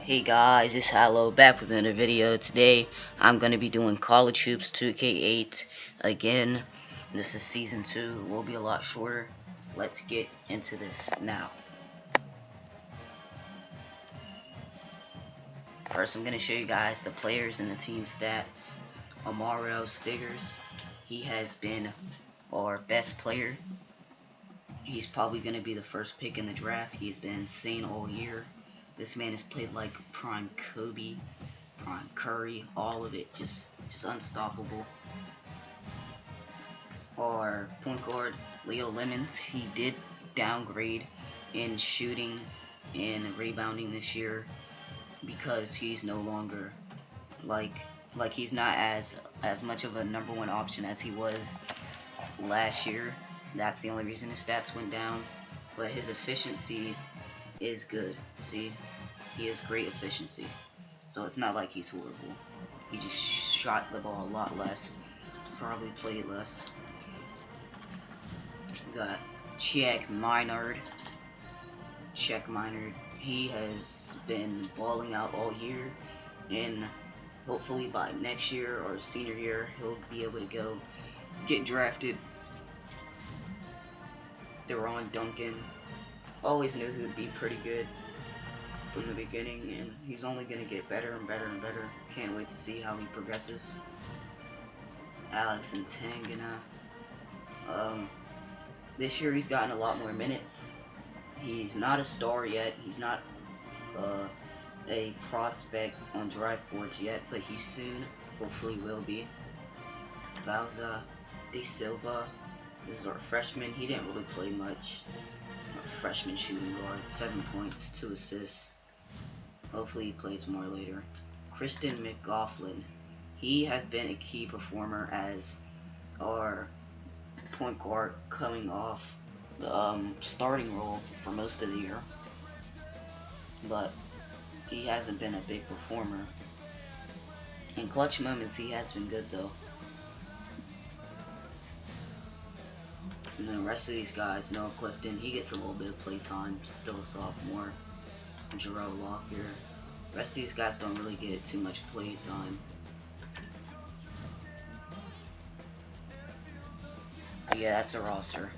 Hey guys, it's Hallow back with another video. Today I'm going to be doing College Hoops 2K8 again. This is season 2. It will be a lot shorter. Let's get into this now. First I'm going to show you guys the players and the team stats. Amario Stiggers, he has been our best player. He's probably going to be the first pick in the draft. He's been insane all year. This man has played like prime Kobe, prime Curry, all of it, just unstoppable. Our point guard, Leo Lemons, he did downgrade in shooting and rebounding this year because he's no longer like he's not as much of a #1 option as he was last year. That's the only reason his stats went down, but his efficiency is good. See, he has great efficiency, so it's not like he's horrible. He just shot the ball a lot less, probably played less. We got Check Minard. He has been balling out all year, and hopefully by next year or senior year he'll be able to get drafted. Deron Duncan, always knew he would be pretty good from the beginning, and he's only going to get better and better and better. Can't wait to see how he progresses. Alex and Tangana. This year he's gotten a lot more minutes. He's not a star yet. He's not a prospect on draft boards yet, but he soon hopefully will be. Bauza De Silva. This is our freshman. He didn't really play much. Our freshman shooting guard. 7 points, 2 assists. Hopefully he plays more later. Kristen McGoughlin. He has been a key performer as our point guard coming off the starting role for most of the year. But he hasn't been a big performer. In clutch moments he has been good though. And the rest of these guys, Noah Clifton, he gets a little bit of play time, still a sophomore. Jarrell Lockyer. The rest of these guys don't really get too much play time. But yeah, that's a roster.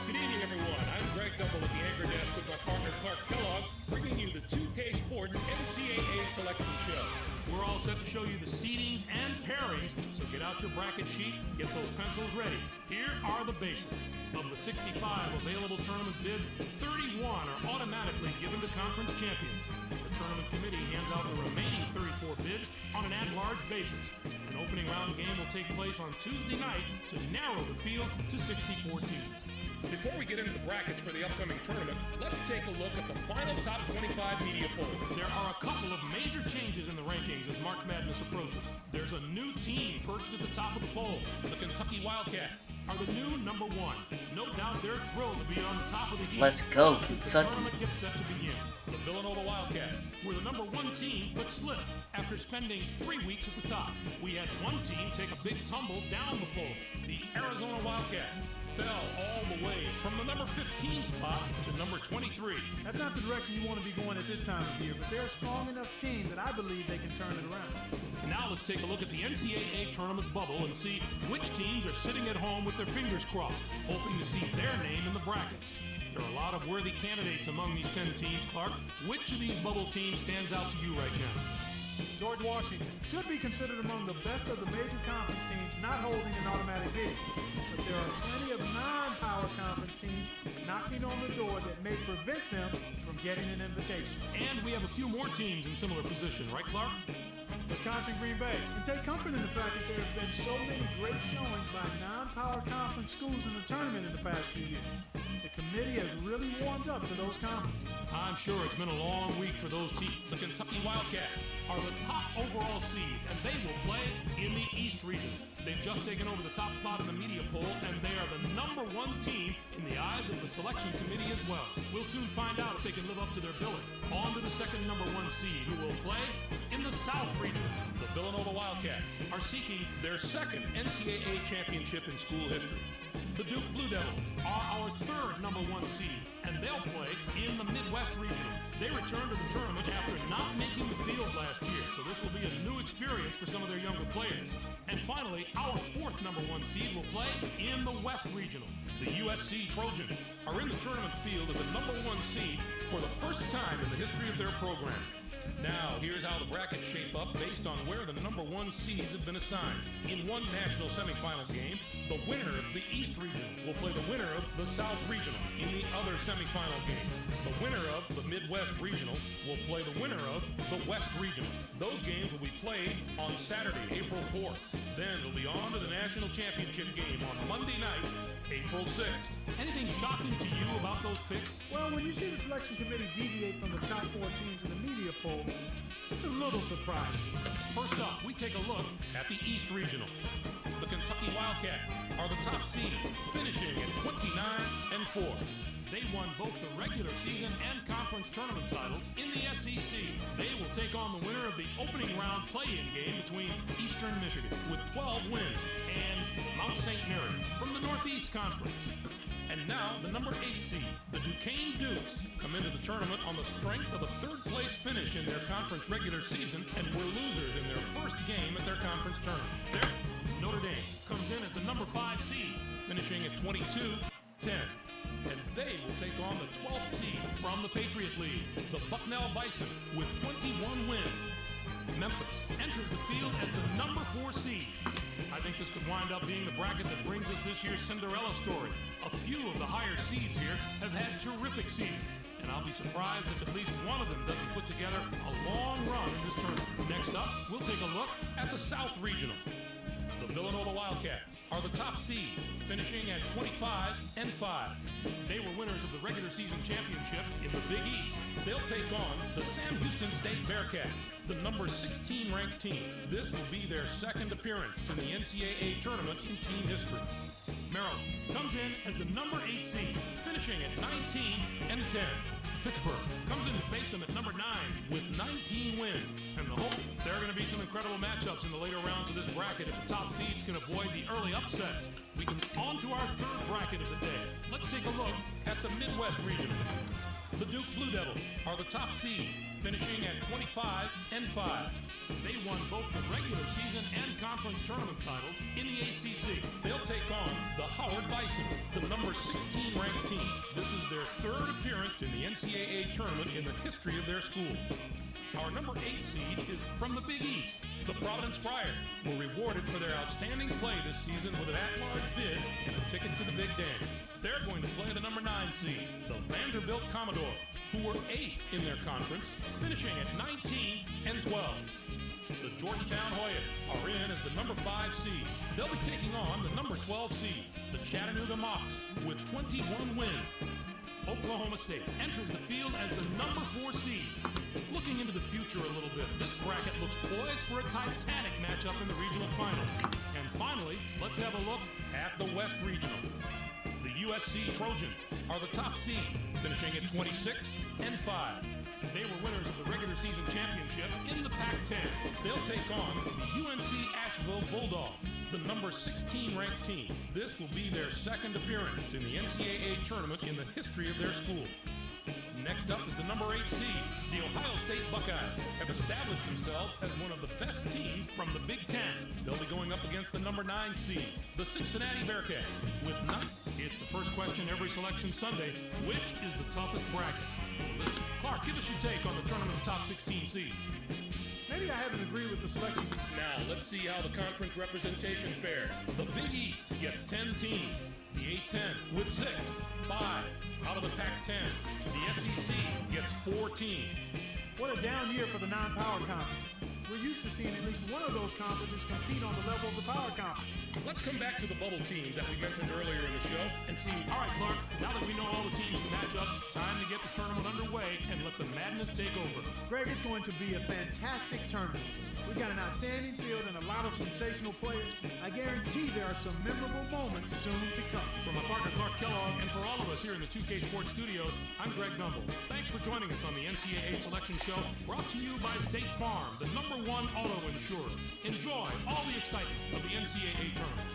Good evening, everyone. I'm Greg Gumbel at the Anchor Desk with my partner Clark Kellogg, bringing you the 2K Sports NCAA Selection Show. We're all set to show you the seedings and pairings, so get out your bracket sheet, get those pencils ready. Here are the basics. Of the 65 available tournament bids, 31 are automatically given to conference champions. The tournament committee hands out the remaining 34 bids on an at-large basis. An opening round game will take place on Tuesday night to narrow the field to 64 teams. Before we get into the brackets for the upcoming tournament, let's take a look at the final top 25 media poll. There are a couple of major changes in the rankings as March Madness approaches. There's a new team perched at the top of the poll. The Kentucky Wildcats are the new #1. No doubt they're thrilled to be on the top of the heap. Let's go, The Kentucky. tournament gets set to begin. The Villanova Wildcats were the #1 team but slipped after spending 3 weeks at the top. We had one team take a big tumble down the poll. The Arizona Wildcats fell all the way from the number 15 spot to number 23. That's not the direction you want to be going at this time of year, but they're a strong enough team that I believe they can turn it around. Now let's take a look at the NCAA tournament bubble and see which teams are sitting at home with their fingers crossed, hoping to see their name in the brackets. There are a lot of worthy candidates among these 10 teams. Clark, which of these bubble teams stands out to you right now? George Washington should be considered among the best of the major conference teams not holding an automatic bid. But there are plenty of non-power conference teams knocking on the door that may prevent them from getting an invitation. And we have a few more teams in similar position, right, Clark? Wisconsin, Green Bay. And take comfort in the fact that there have been so many great showings by non-power conference schools in the tournament in the past few years. The committee has really warmed up to those conferences. I'm sure it's been a long week for those teams. The Kentucky Wildcats are the top overall seed, and they will play in the East region. They've just taken over the top spot in the media poll, and they are the #1 team in the eyes of the selection committee as well. We'll soon find out if they can live up to their billing. On to the second #1 seed, who will play in the South region. The Villanova Wildcats are seeking their second NCAA championship in school history. The Duke Blue Devils are our third number 1 seed, and they'll play in the Midwest Regional. They return to the tournament after not making the field last year, so this will be a new experience for some of their younger players. And finally, our fourth number 1 seed will play in the West Regional. The USC Trojans are in the tournament field as a number 1 seed for the first time in the history of their program. Now, here's how the brackets shape up based on where the number 1 seeds have been assigned. In one national semifinal game, the winner of the East Regional will play the winner of the South Regional. In the other semifinal game, the winner of the Midwest Regional will play the winner of the West Regional. Those games will be played on Saturday, April 4th. Then it'll be on to the national championship game on Monday night, April 6th. Anything shocking to you about those picks? Well, when you see the selection committee deviate from the top 4 teams in the media poll, it's a little surprising. First up, we take a look at the East Regional. The Kentucky Wildcats are the top seed, finishing at 29-4. They won both the regular season and conference tournament titles in the SEC. They will take on the winner of the opening round play-in game between Eastern Michigan with 12 wins and Mount St. Mary from the Northeast Conference. And now, the number 8 seed, the Duquesne Dukes, come into the tournament on the strength of a third-place finish in their conference regular season and were losers in their first game at their conference tournament. There, Notre Dame comes in as the number 5 seed, finishing at 22-10. And they will take on the 12th seed from the Patriot League, the Bucknell Bison, with 21 wins. Memphis enters the field as the number 4 seed. I think this could wind up being the bracket that brings us this year's Cinderella story. A few of the higher seeds here have had terrific seasons, and I'll be surprised if at least one of them doesn't put together a long run in this tournament. Next up, we'll take a look at the South Regional. The Villanova Wildcats are the top seed, finishing at 25-5. They were winners of the regular season championship in the Big East. They'll take on the Sam Houston State Bearcats, the number 16 ranked team. This will be their second appearance in the NCAA tournament in team history. Maryland comes in as the number 8 seed, finishing at 19-10. Pittsburgh comes in to face them at number 9 with 19 wins. And the hope there are going to be some incredible matchups in the later rounds of this bracket if the top seeds can avoid the early upsets. We can on to our third bracket of the day. Let's take a look at the Midwest Regional. The Duke Blue Devils are the top seed, finishing at 25-5. They won both the regular season and conference tournament titles in the ACC. They'll take on the Howard Bison, the number 16 ranked team. This is their third appearance in the NCAA tournament in the history of their school. Our number 8 seed is from the Big East. The Providence Friars were rewarded for their outstanding play this season with an at-large bid and a ticket to the Big Dance. They're going to play the number 9 seed, the Vanderbilt Commodores, who were 8th in their conference, finishing at 19-12. The Georgetown Hoyas are in as the number 5 seed. They'll be taking on the number 12 seed, the Chattanooga Mocs, with 21 wins. Oklahoma State enters the field as the number 4 seed. Looking into the future a little bit, this bracket looks poised for a titanic matchup in the regional final. And finally, let's have a look at the West Regional. The USC Trojans are the top seed, finishing at 26-5. They were winners of the regular season championship in the Pac-10. They'll take on the UNC Asheville Bulldogs, the number 16 ranked team. This will be their second appearance in the NCAA tournament in the history of their school. Next up is the number 8 seed. The Ohio State Buckeyes have established themselves as one of the best teams from the Big Ten. They'll be going up against the number 9 seed, the Cincinnati Bearcats, with 9. It's the first question every selection Sunday. Which is the toughest bracket? Clark, give us your take on the tournament's top 16 seeds. Maybe I haven't agreed with the selection. Now, let's see how the conference representation fares. The Big East gets 10 teams. The A-10 with 6, 5. Out of the Pac-10, the SEC gets 4 teams. What a down year for the non-power conference. We're used to seeing at least one of those conferences compete on the level of the power conference. Let's come back to the bubble teams that we mentioned earlier in the show and see. All right, Clark, now that we know all the teams can match up, time to get the tournament underway and let the madness take over. Greg, it's going to be a fantastic tournament. We've got an outstanding field and a lot of sensational players. I guarantee there are some memorable moments soon to come. For my partner Clark Kellogg and for all of us here in the 2K Sports Studios, I'm Greg Gumbel. Thanks for joining us on the NCAA Selection Show, brought to you by State Farm, the number 1 auto insurer. Enjoy all the excitement of the NCAA tournament.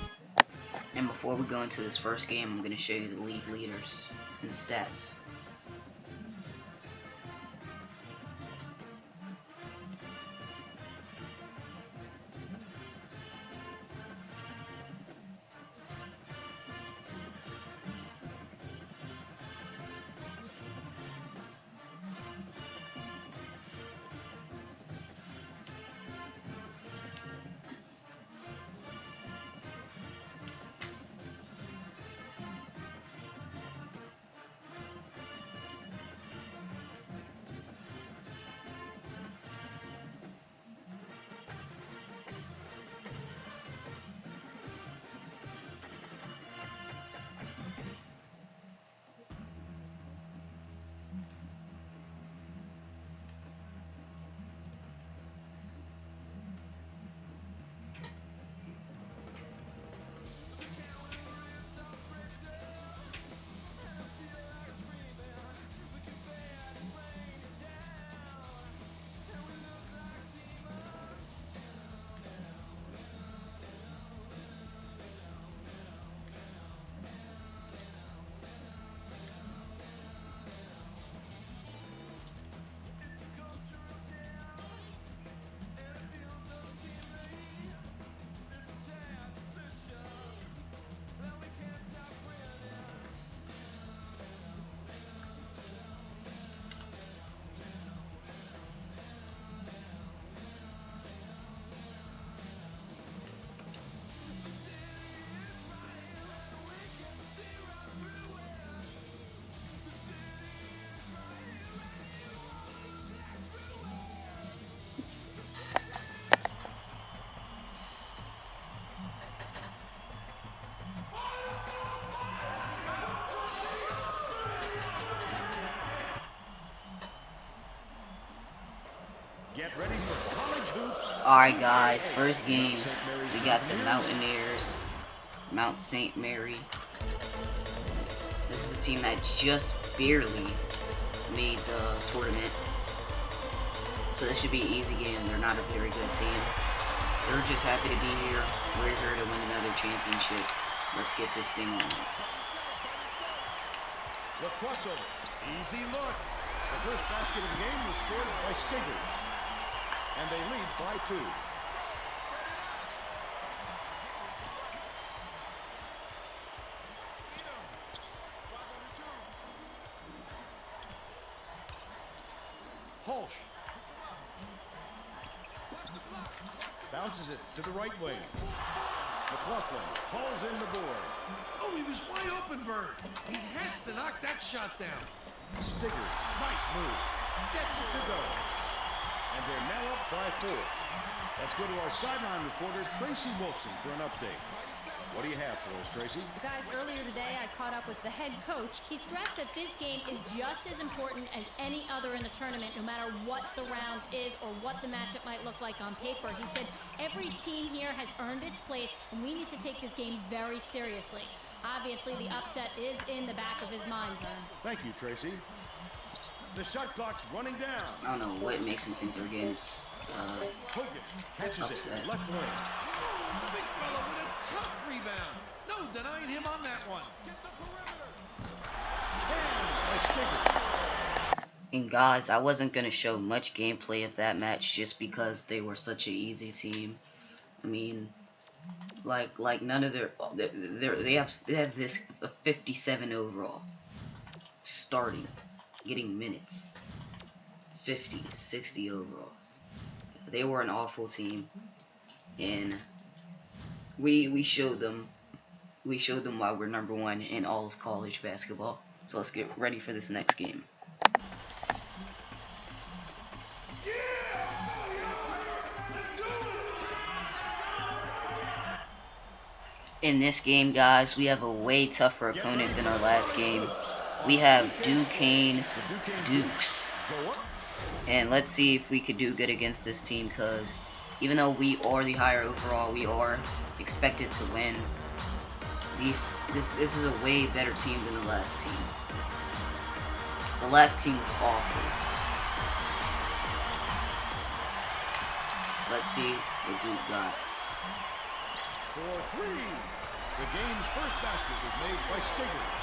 And before we go into this first game, I'm going to show you the league leaders and stats. Get ready for college hoops. Alright guys, first game, we got the Mountaineers, Mount St. Mary. This is a team that just barely made the tournament. So this should be an easy game. They're not a very good team. They're just happy to be here. We're here to win another championship. Let's get this thing on. The crossover. Easy look. The first basket of the game was scored by Stiggers. And they lead by 2. Holsh. Bounces it to the right wing. McLaughlin hauls in the board. Oh, he was wide open, Vern. He has to knock that shot down. Stiggers, nice move. Gets it to go. And they're now up by 4. Let's go to our sideline reporter, Tracy Wolfson, for an update. What do you have for us, Tracy? Guys, earlier today I caught up with the head coach. He stressed that this game is just as important as any other in the tournament, no matter what the round is or what the matchup might look like on paper. He said every team here has earned its place, and we need to take this game very seriously. Obviously, the upset is in the back of his mind, Vern. Thank you, Tracy. The shot clock's running down. I don't know what makes him think they're getting Hogan catches upset. it, left wing. The big fella with a tough rebound. No denying him on that one. And by Stiggers. And guys, I wasn't gonna show much gameplay of that match just because they were such an easy team. I mean, like none of they have this a 57 overall starting, getting minutes, 50, 60 overalls. They were an awful team, and we showed them why we're #1 in all of college basketball. So let's get ready for this next game. In this game, guys, we have a way tougher opponent than our last game. We have Duquesne Dukes. And let's see if we could do good against this team, because even though we are the higher overall, we are expected to win. This is a way better team than the last team. The last team was awful. Let's see what Duke got. For 3. The game's first basket was made by Stiggers.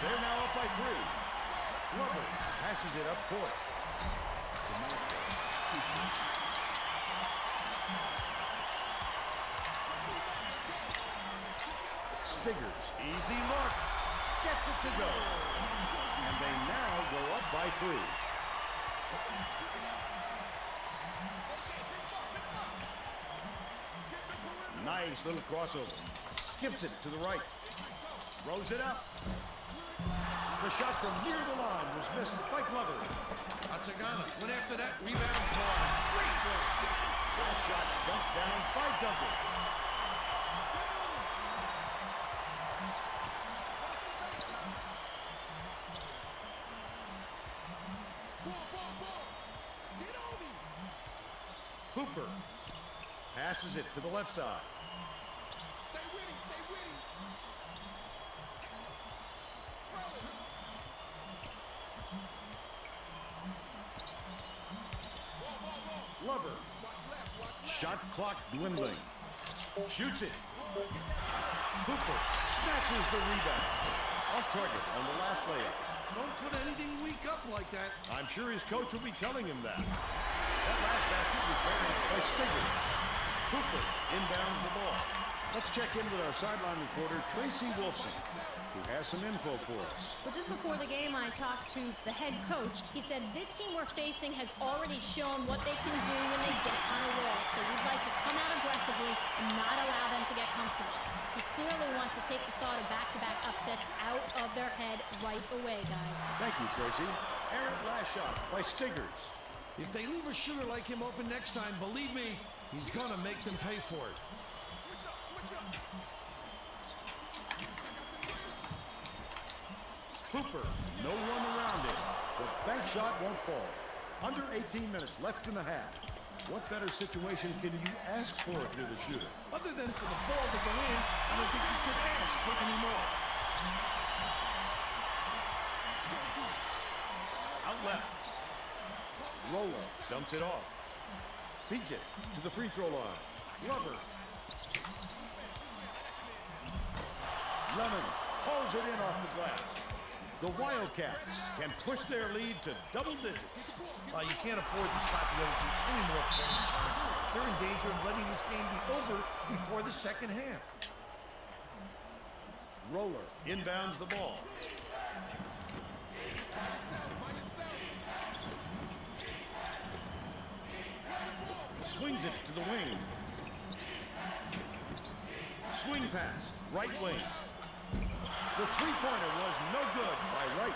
They're now up by 3. Glover passes it up court. Stiggers, easy look, gets it to go. And they now go up by 3. Nice little crossover. Skips it to the right. Throws it up. The shot from near the line was missed by Glover. Atsagana went after that rebound hard. Great work. Last shot dumped down by Duncan. Hooper passes it to the left side. Stay with him, stay with him. Glover. Shot clock dwindling. Shoots it. Hooper snatches the rebound. Off target on the last layup. Don't put anything weak up like that. I'm sure his coach will be telling him that. That last basket was buried by Stiggers. Hooper inbounds the ball. Let's check in with our sideline reporter, Tracy Wolfson, who has some info for us. Well, just before the game, I talked to the head coach. He said this team we're facing has already shown what they can do when they get on a roll. So we'd like to come out aggressively and not allow them to get comfortable. He clearly wants to take the thought of back-to-back upsets out of their head right away, guys. Thank you, Tracy. Errant last shot by Stiggers. If they leave a shooter like him open next time, believe me, he's gonna make them pay for it. Hooper, no one around him. The bank shot won't fall. Under 18 minutes left in the half. What better situation can you ask for if you're the shooter? Other than for the ball to go in, I don't think you could ask for any more. Out left. Roller dumps it off. Beats it to the free throw line. Glover. Lemon hauls it in off the glass. The Wildcats can push their lead to double digits. You can't afford to spot the other team any more points. They're in danger of letting this game be over before the second half. Roller inbounds the ball. Swings it to the wing. Swing pass, right wing. The three-pointer was no good by Wright.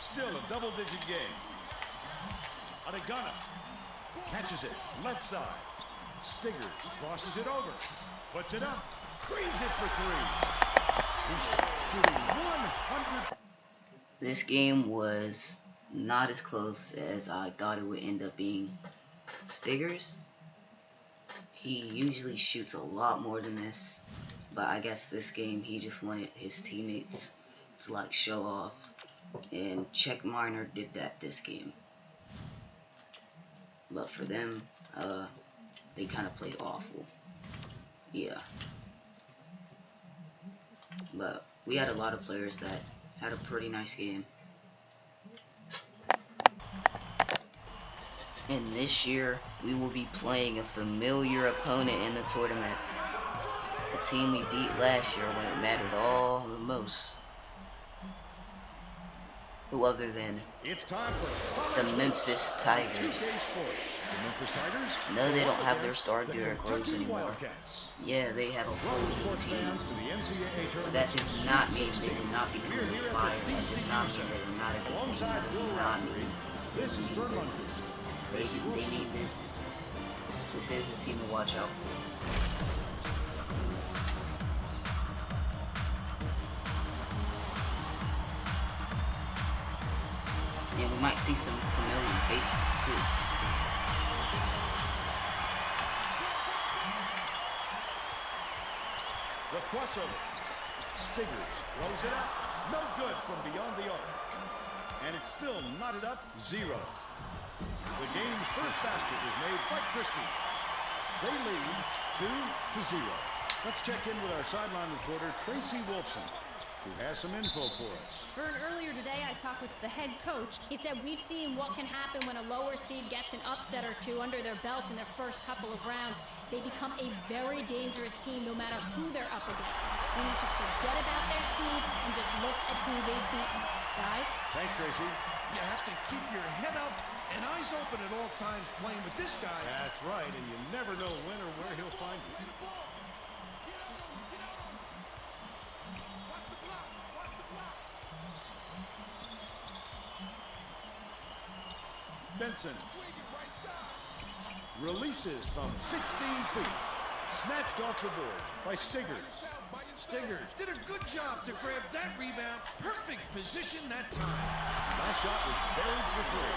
Still a double-digit game. Adigana catches it, left side. Stiggers crosses it over, puts it up, frees it for 3. He's shooting 100. This game was not as close as I thought it would end up being. Stiggers, he usually shoots a lot more than this, but I guess this game he just wanted his teammates to like show off, and Czech Marner did that this game. But for them, they kind of played awful. Yeah. But we had a lot of players that had a pretty nice game. And this year, we will be playing a familiar opponent in the tournament. A team we beat last year when it mattered all the most. Who other than It's time for the Memphis Tigers. The Memphis Tigers? No, they don't have their star The Derrick Rose Kentucky anymore. Wildcats. Yeah, they have a whole Welcome new sports team. fans to the NCAA But tournament. that does not mean they will not be We're here at fired. the That does not mean they are not a good team. Alongside That does Will not Raftery, mean this is they Vern need Lundgren. business. Tracy They Wilson. need business. This is a team to watch out for. And we might see some familiar faces too. The crossover. Stiggers throws it up. No good from beyond the arc. And it's still knotted up 0. The game's first basket was made by Christie. They lead 2-0. Let's check in with our sideline reporter, Tracy Wolfson, who has some info for us. Vern, earlier today I talked with the head coach. He said we've seen what can happen when a lower seed gets an upset or two under their belt in their first couple of rounds. They become a very dangerous team no matter who they're up against. We need to forget about their seed and just look at who they've beaten. Guys? Thanks, Tracy. You have to keep your head up and eyes open at all times playing with this guy. That's right, and you never know when or where he'll find you. Benson releases from 16 feet. Snatched off the boards by Stiggers. Stiggers did a good job to grab that rebound. Perfect position that time. That shot was buried quickly.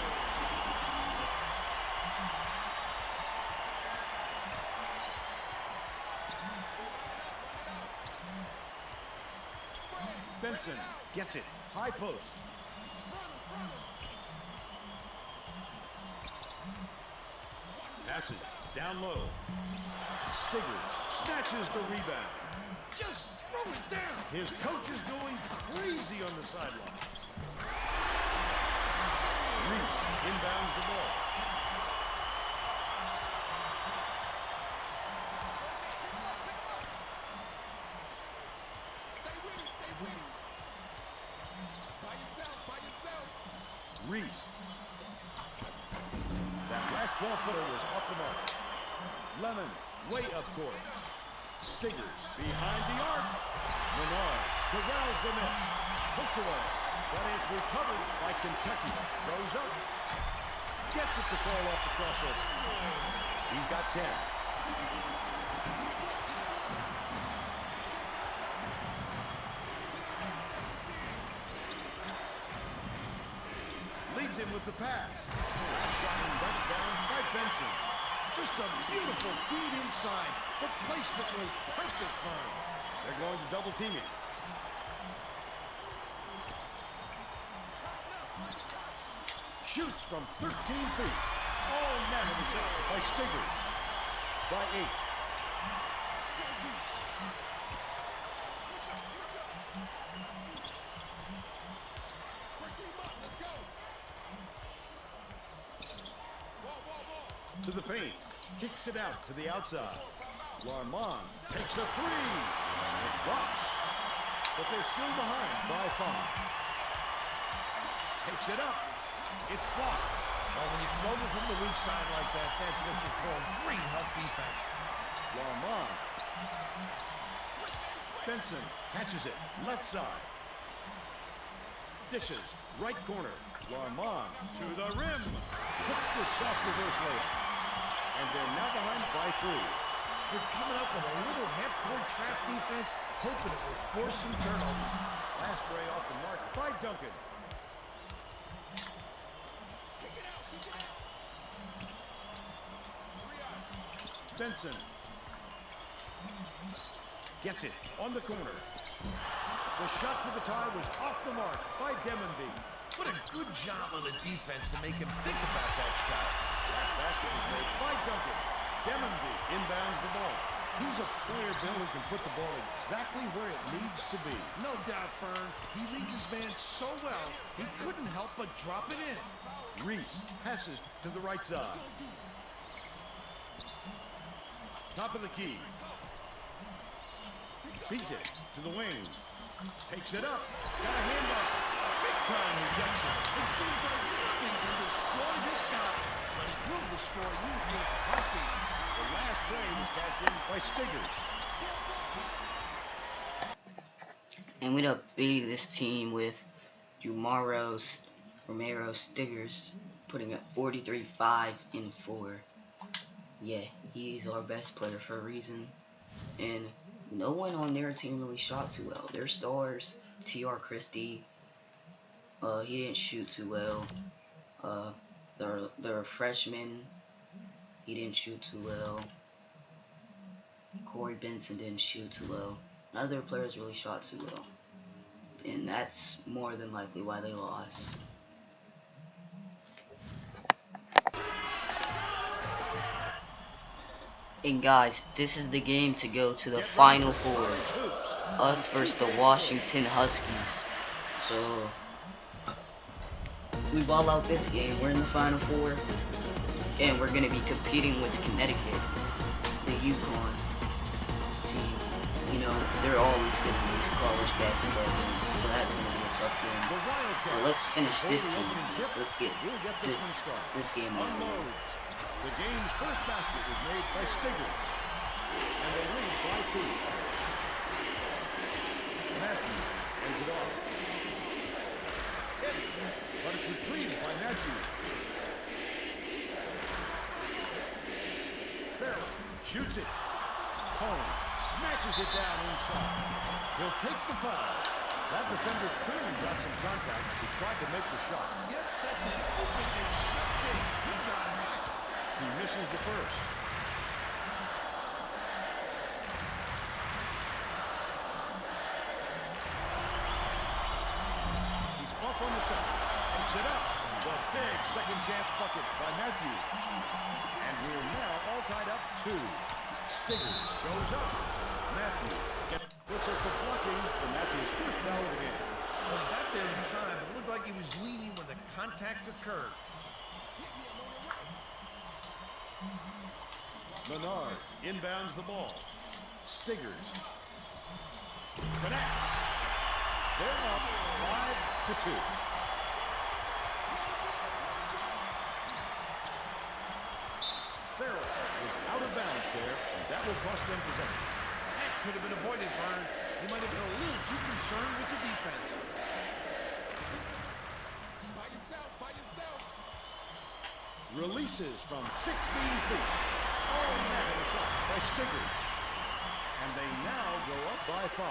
Benson gets it. High post. Passes down low. Stiggers snatches the rebound. Just throw it down. His coach is going crazy on the sidelines. Reese inbounds the ball. Stay with him, stay with him. By yourself. Reese. That last 12-footer was off the mark. Lemon way up court. Stiggers behind the arc. Menard corrals the miss. Hooked away. But it's recovered by Kentucky. Goes up. Gets it to fall off the crossover. He's got 10. Leads him with the pass. Shot and dunked down by Benson. Just a beautiful feed inside. The placement was perfect for him. They're going to double team him. Shoots from 13 feet. Oh, net of a shot by Stiggers. By 8. To the paint. Kicks it out to the outside. Larmont takes a three. It drops. But they're still behind by 5. Takes it up. It's blocked. Well, when you come over from the weak side like that, that's what you call great help defense. Larmont. Benson catches it. Left side. Dishes. Right corner. Larmont to the rim. Puts the soft reverse layup. And they're now behind by 3. They're coming up with a little half-court trap defense, hoping it will force some turnover. Last ray off the mark by Duncan. Benson gets it on the corner. The shot for the tie was off the mark by Demonby. What a good job on the defense to make him think about that shot. Last basket was made by Duncan. Demonby inbounds the ball. He's a player, Bill, who can put the ball exactly where it needs to be. No doubt, Fern. He leads his man so well, he couldn't help but drop it in. Reese passes to the right side. Top of the key. Beats it to the wing. Takes it up. Got a handoff. Big-time rejection. It seems like nothing can destroy this guy, but he will destroy you in a heartbeat. The last play was cast in by Stiggers. And we ended up beating this team with Romero Stiggers putting up 43-5 in 4. Yeah, he's our best player for a reason. And no one on their team really shot too well. Their stars, T.R. Christie, he didn't shoot too well. Their freshman, he didn't shoot too well. Corey Benson didn't shoot too well. None of their players really shot too well. And that's more than likely why they lost. And guys, this is the game to go to the Final Four. Us versus the Washington Huskies. So, we ball out this game. We're in the Final Four. And we're going to be competing with Connecticut, the Yukon team. You know, they're always good in these college basketball games. So that's going to be a tough game. But let's finish this game. Let's get this game on the road. The game's first basket was made by Stiggers, and they lead by 2. Matthews ends it off. But it's retrieved by Matthews. Farrell shoots it. Holmes snatches it down inside. He'll take the foul. That defender clearly got some contact as he tried to make the shot. Yep, that's an open and shut case. He got it right. He misses the first. He's off on the second. Picks it up. The big second chance bucket by Matthews. And we're now all tied up 2. Stiggers goes up. Matthews gets whistle for blocking, and that's his first foul of the game. Well, he got there inside, but it looked like he was leaning when the contact occurred. Menard inbounds the ball. Stiggers connects. They're up 5-2. Farrell is out of bounds there, and that will cost them possession. That could have been avoided, Vern. He might have been a little too concerned with the defense. By yourself. Releases from 16 feet. Oh, man, a shot by Stiggers. And they now go up by 5.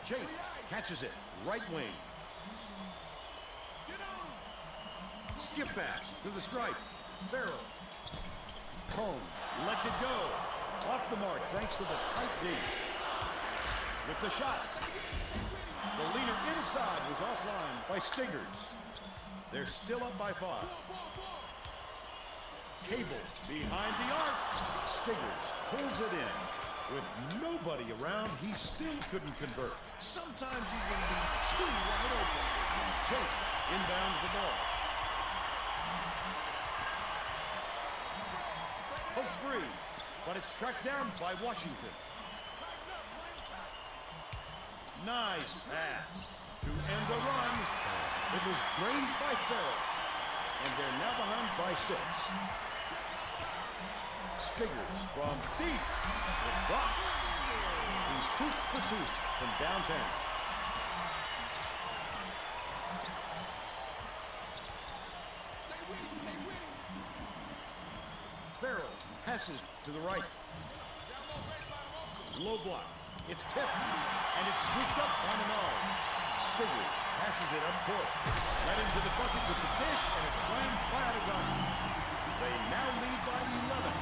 Chase catches it. Right wing. Skip pass to the stripe. Farrell. Home lets it go. Off the mark thanks to the tight D. With the shot. The leaner inside was offline by Stiggers. They're still up by 5. Cable behind the arc. Stiggers pulls it in. With nobody around, he still couldn't convert. Sometimes you can be too wide open. Chase inbounds the ball. Pokes free, but it's tracked down by Washington. Nice pass to end the run. It was drained by Farrell, and they're now behind by 6. Stiggers from deep. It drops. He's 2 for 2 from downtown. Farrell passes to the right. Low block. It's tipped, and it's scooped up by Menard. Stiggers passes it up court. Led into the bucket with the dish, and it's slammed by Oregon. They now lead by 11.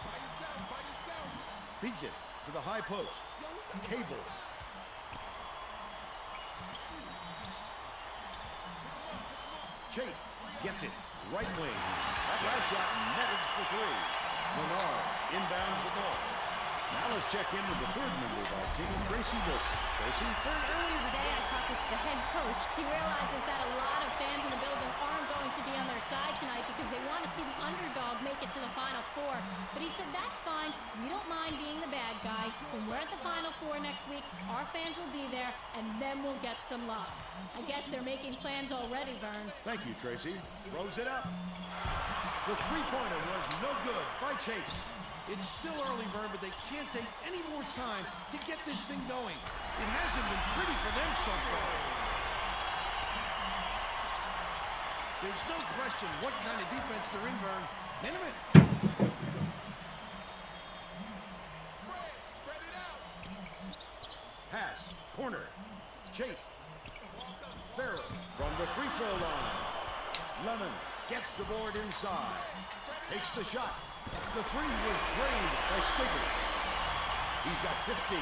By yourself. Beats it to the high post. Cable. Chase gets it. Right wing. That last shot netted for 3. Menard inbounds the ball. Now let's check in with the third member of our team, Tracy Wilson. Tracy? Earlier today, I talked with the head coach. He realizes that a lot of fans in the building aren't going to be on their side tonight because they want to see the underdog make it to the Final Four. But he said that's fine. We don't mind being the bad guy. When we're at the Final Four next week, our fans will be there, and then we'll get some love. I guess they're making plans already, Vern. Thank you, Tracy. Throws it up. The three-pointer was no good by Chase. It's still early, Vern, but they can't take any more time to get this thing going. It hasn't been pretty for them so far. There's no question what kind of defense they're in, Vern. Minimum. Spread it out. Pass. Corner. Chase. Farrell from the free throw line. Lemon gets the board inside. Takes the shot. The 3 was drained by Stiggers. He's got 15.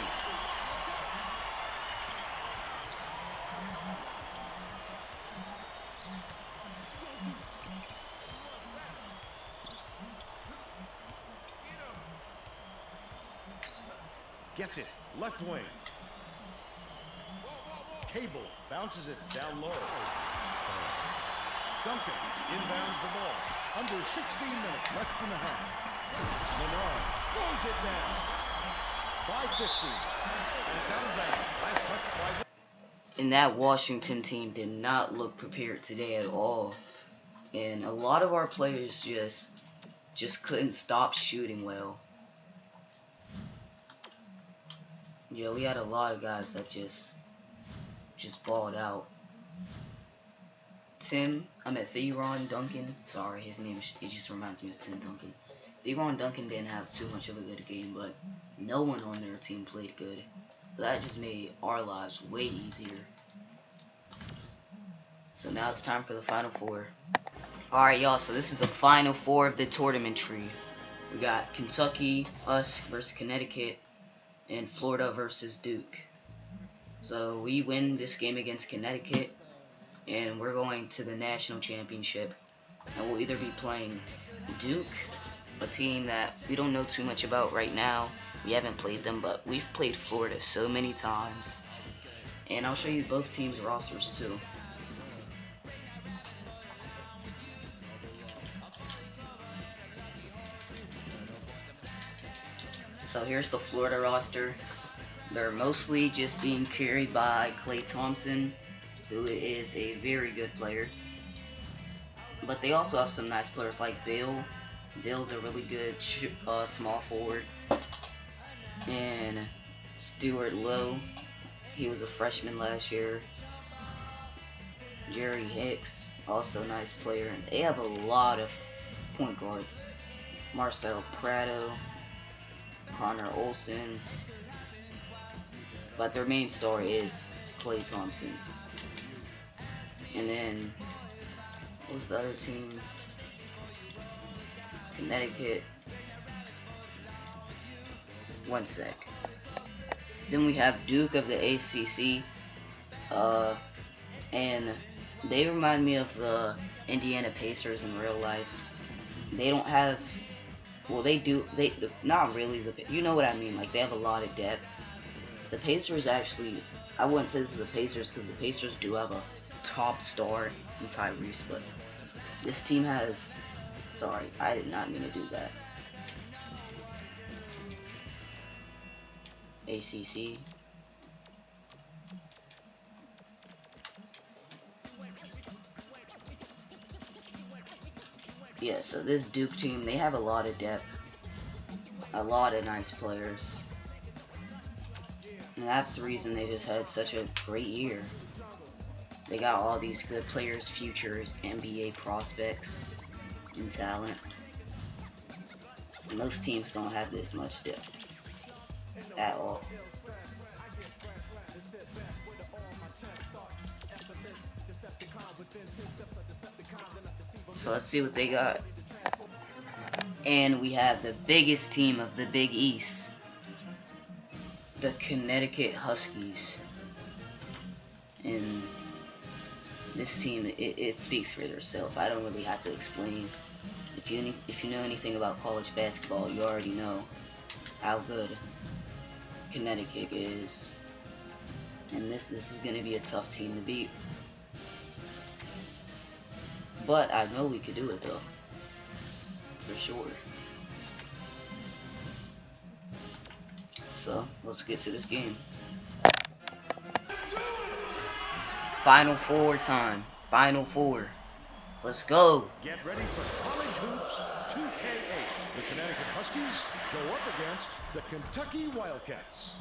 Gets it. Left wing. Cable bounces it down low. Duncan inbounds the ball. Under 16 minutes left in the half. Menard throws it down. By 15. And it's out of bounds. Last touch by... And that Washington team did not look prepared today at all. And a lot of our players just couldn't stop shooting well. Yeah, we had a lot of guys that just balled out. Theron Duncan. Sorry, his name, it just reminds me of Tim Duncan. Theron Duncan didn't have too much of a good game, but no one on their team played good. That just made our lives way easier. So now it's time for the Final Four. Alright, y'all, so this is the Final Four of the tournament tree. We got Kentucky, us versus Connecticut, and Florida versus Duke. So we win this game against Connecticut, and we're going to the national championship. And we'll either be playing Duke, a team that we don't know too much about right now. We haven't played them, but we've played Florida so many times. And I'll show you both teams' rosters too. So here's the Florida roster. They're mostly just being carried by Klay Thompson, who is a very good player. But they also have some nice players like Bill. Bill's a really good small forward. And Stuart Lowe, he was a freshman last year. Jerry Hicks, also a nice player. And they have a lot of point guards. Marcel Prado, Connor Olson. But their main star is Klay Thompson. And then, what was the other team? Connecticut. One sec. Then we have Duke of the ACC. And they remind me of the Indiana Pacers in real life. They don't have, well, they do, not really, you know what I mean, like they have a lot of depth. The Pacers actually, I wouldn't say this is the Pacers because the Pacers do have a top star in Tyrese, but this team has, sorry, I did not mean to do that. ACC. Yeah, so this Duke team, they have a lot of depth. A lot of nice players. And that's the reason they just had such a great year. They got all these good players, futures, NBA prospects, and talent. Most teams don't have this much depth at all. So let's see what they got. And we have the biggest team of the Big East, the Connecticut Huskies. And this team, it speaks for itself. I don't really have to explain. If you know anything about college basketball, you already know how good Connecticut is. And this is going to be a tough team to beat. But I know we could do it though. For sure. So, let's get to this game. Final Four time. Final Four. Let's go. Get ready for College Hoops 2K8. The Connecticut Huskies go up against the Kentucky Wildcats.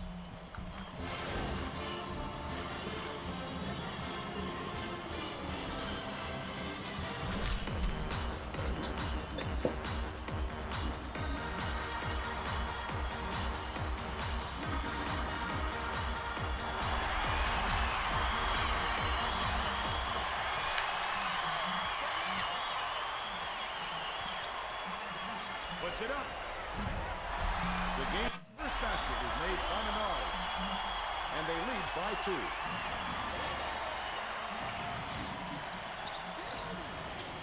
Puts it up. The game, first basket is made by Menard. And they lead by 2.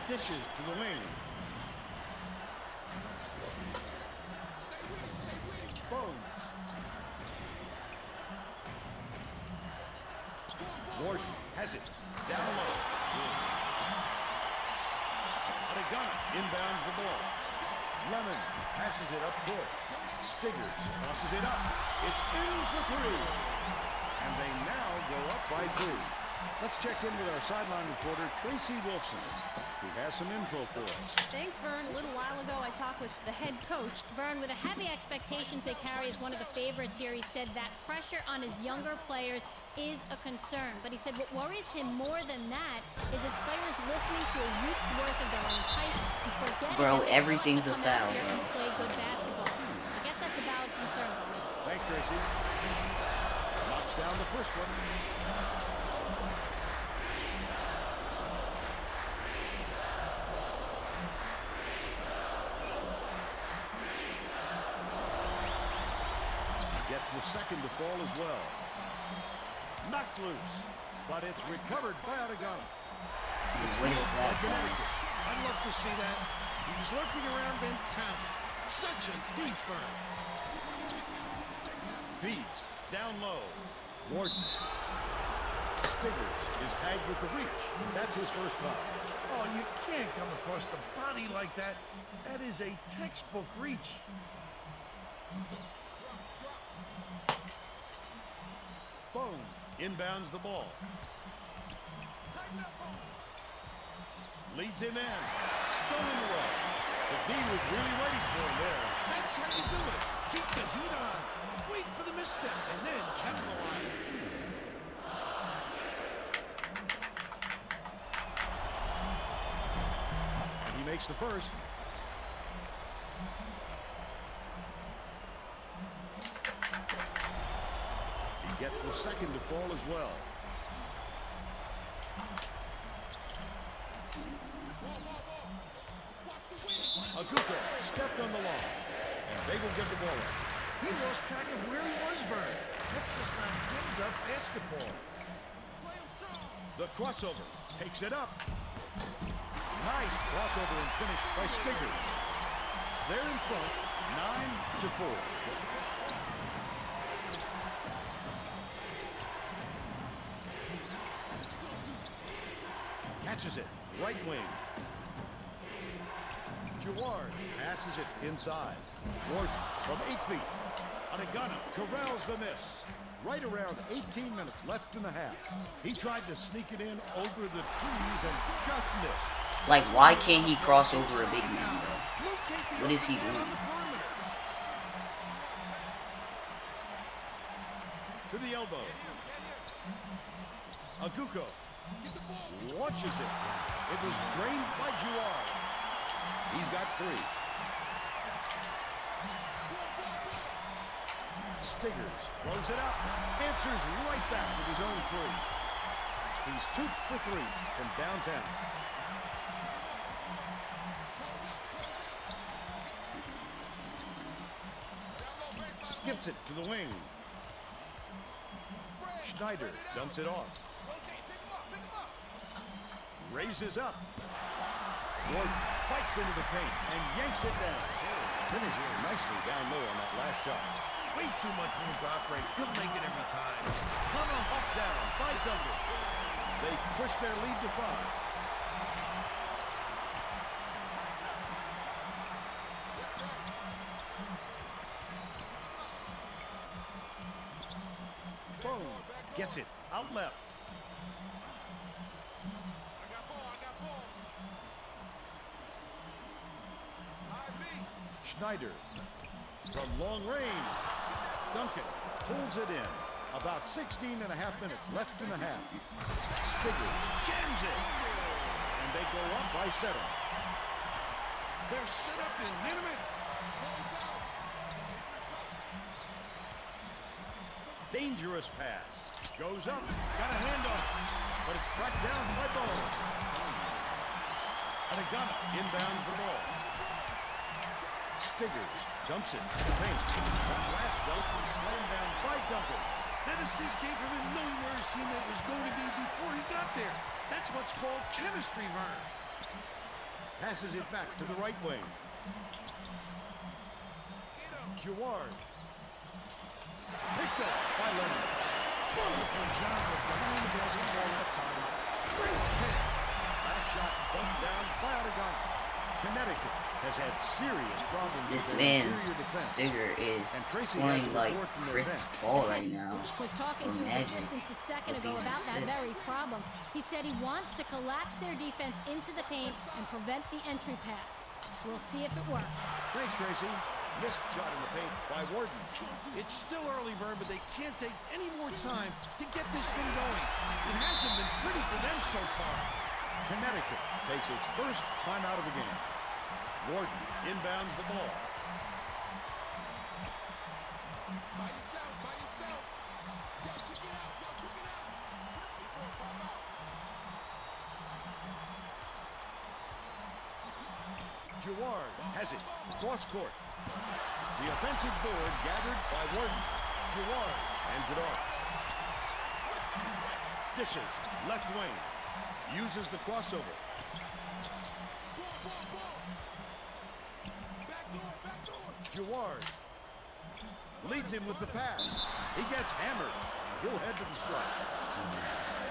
Dishes to the wing. Boom. Warden has it. Down low. Adegana inbounds the ball. Lemon passes it up court. Stiggers tosses it up. It's in for three. And they now go up by 2. Let's check in with our sideline reporter, Tracy Wolfson, who has some info for us. Thanks, Vern. A little while ago, I talked with the head coach. Vern, with the heavy expectations they carry as one of the favorites here, he said that pressure on his younger players is a concern. But he said what worries him more than that is his players listening to a week's worth of their own hype and forgetting Bro, that they everything's still a have to come out foul, here bro. and play good basketball. I guess that's a valid concern, boys. Thanks, Tracy. Knocks down the first one. Gets the second to fall as well. Knocked loose, but it's recovered by Adegana. What is that, guys? I'd love to see that. He was lurking around, then pounced. Such a deep burn. Feeds down low. Warden. Stiggers is tagged with the reach. That's his first foul. Oh, you can't come across the body like that. That is a textbook reach. Boom. Inbounds the ball. Leads him in. Stolen away. The D was really waiting for him there. That's how you do it. Keep the heat on. Wait for the misstep and then capitalize. And he makes the first. He gets the second to fall as well. Aguka stepped on the line, and they will get the ball up. He lost track of where he was, Vern. That's just not hands-up basketball. The crossover takes it up. Nice crossover and finish by Stiggers. They're in front, 9-4. Catches it, right wing. Jaward passes it inside. Warden from 8 feet. Adegana corrals the miss. Right around 18 minutes left in the half. He tried to sneak it in over the trees and just missed. Like, why can't he cross over a big man, bro? What is he doing? To the elbow. Aguka launches it. It was drained by Jaward. He's got 3. Stiggers throws it up. Answers right back with his own 3. He's 2 for 3 from downtown. Skips it to the wing. Schneider dumps it off. Raises up. Warden fights into the paint and yanks it down. Finishing nicely down low on that last shot. Way too much room to operate. He'll make it every time. Tomahawk down by Duncan. They push their lead to 5. Boom. Gets it. Out left. Schneider from long range. Duncan pulls it in. About 16 and a half minutes left in the half. Stiggers jams it. And they go up by 7. They're set up in minute. Dangerous pass. Goes up. Got a hand on it. But it's tracked down by Bone. Adegana inbounds the ball. Stiggers dumps it to the paint. That last dunk was slammed down by Duncan. That assist came from him knowing where his teammate was going to be before he got there. That's what's called chemistry, Vern. Passes it back to the right wing. Jaward. Picked up by Leonard. Wonderful job of behind the basket had serious problems This with their man, interior defense. Stigger, is And Tracy has playing a like report from their Chris bench. Paul right now. Was talking Or to his Magic assistants a second with ago these about that assists. very problem. He said he wants to collapse their defense into the paint and prevent the entry pass. We'll see if it works. Thanks, Tracy. Missed shot in the paint by Warden. It's still early, Vern, but they can't take any more time to get this thing going. It hasn't been pretty for them so far. Connecticut takes its first timeout of the game. Warden inbounds the ball. By yourself, by yourself. Yo, kick it out, yo, kick it out. Jaward has it. Cross court. The offensive board gathered by Warden. Jaward hands it off. Dishes. Left wing. Uses the crossover. Jaward leads him with the pass. He gets hammered. He'll head to the strike.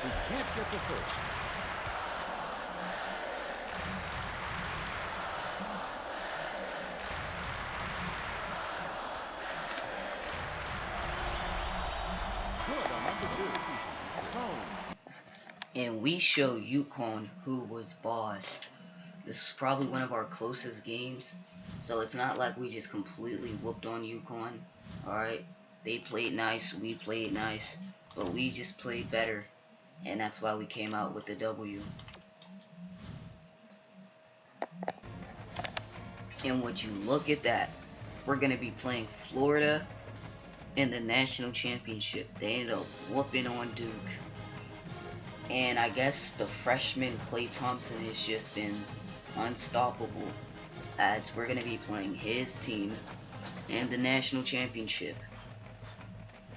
He can't get the first. Good on number 2. Cone. And we show UConn who was boss. This is probably one of our closest games, so it's not like we just completely whooped on UConn. Alright, they played nice, we played nice, but we just played better, and that's why we came out with the W. And would you look at that, we're going to be playing Florida in the national championship. They ended up whooping on Duke. And I guess the freshman Klay Thompson has just been unstoppable, as we're going to be playing his team in the national championship.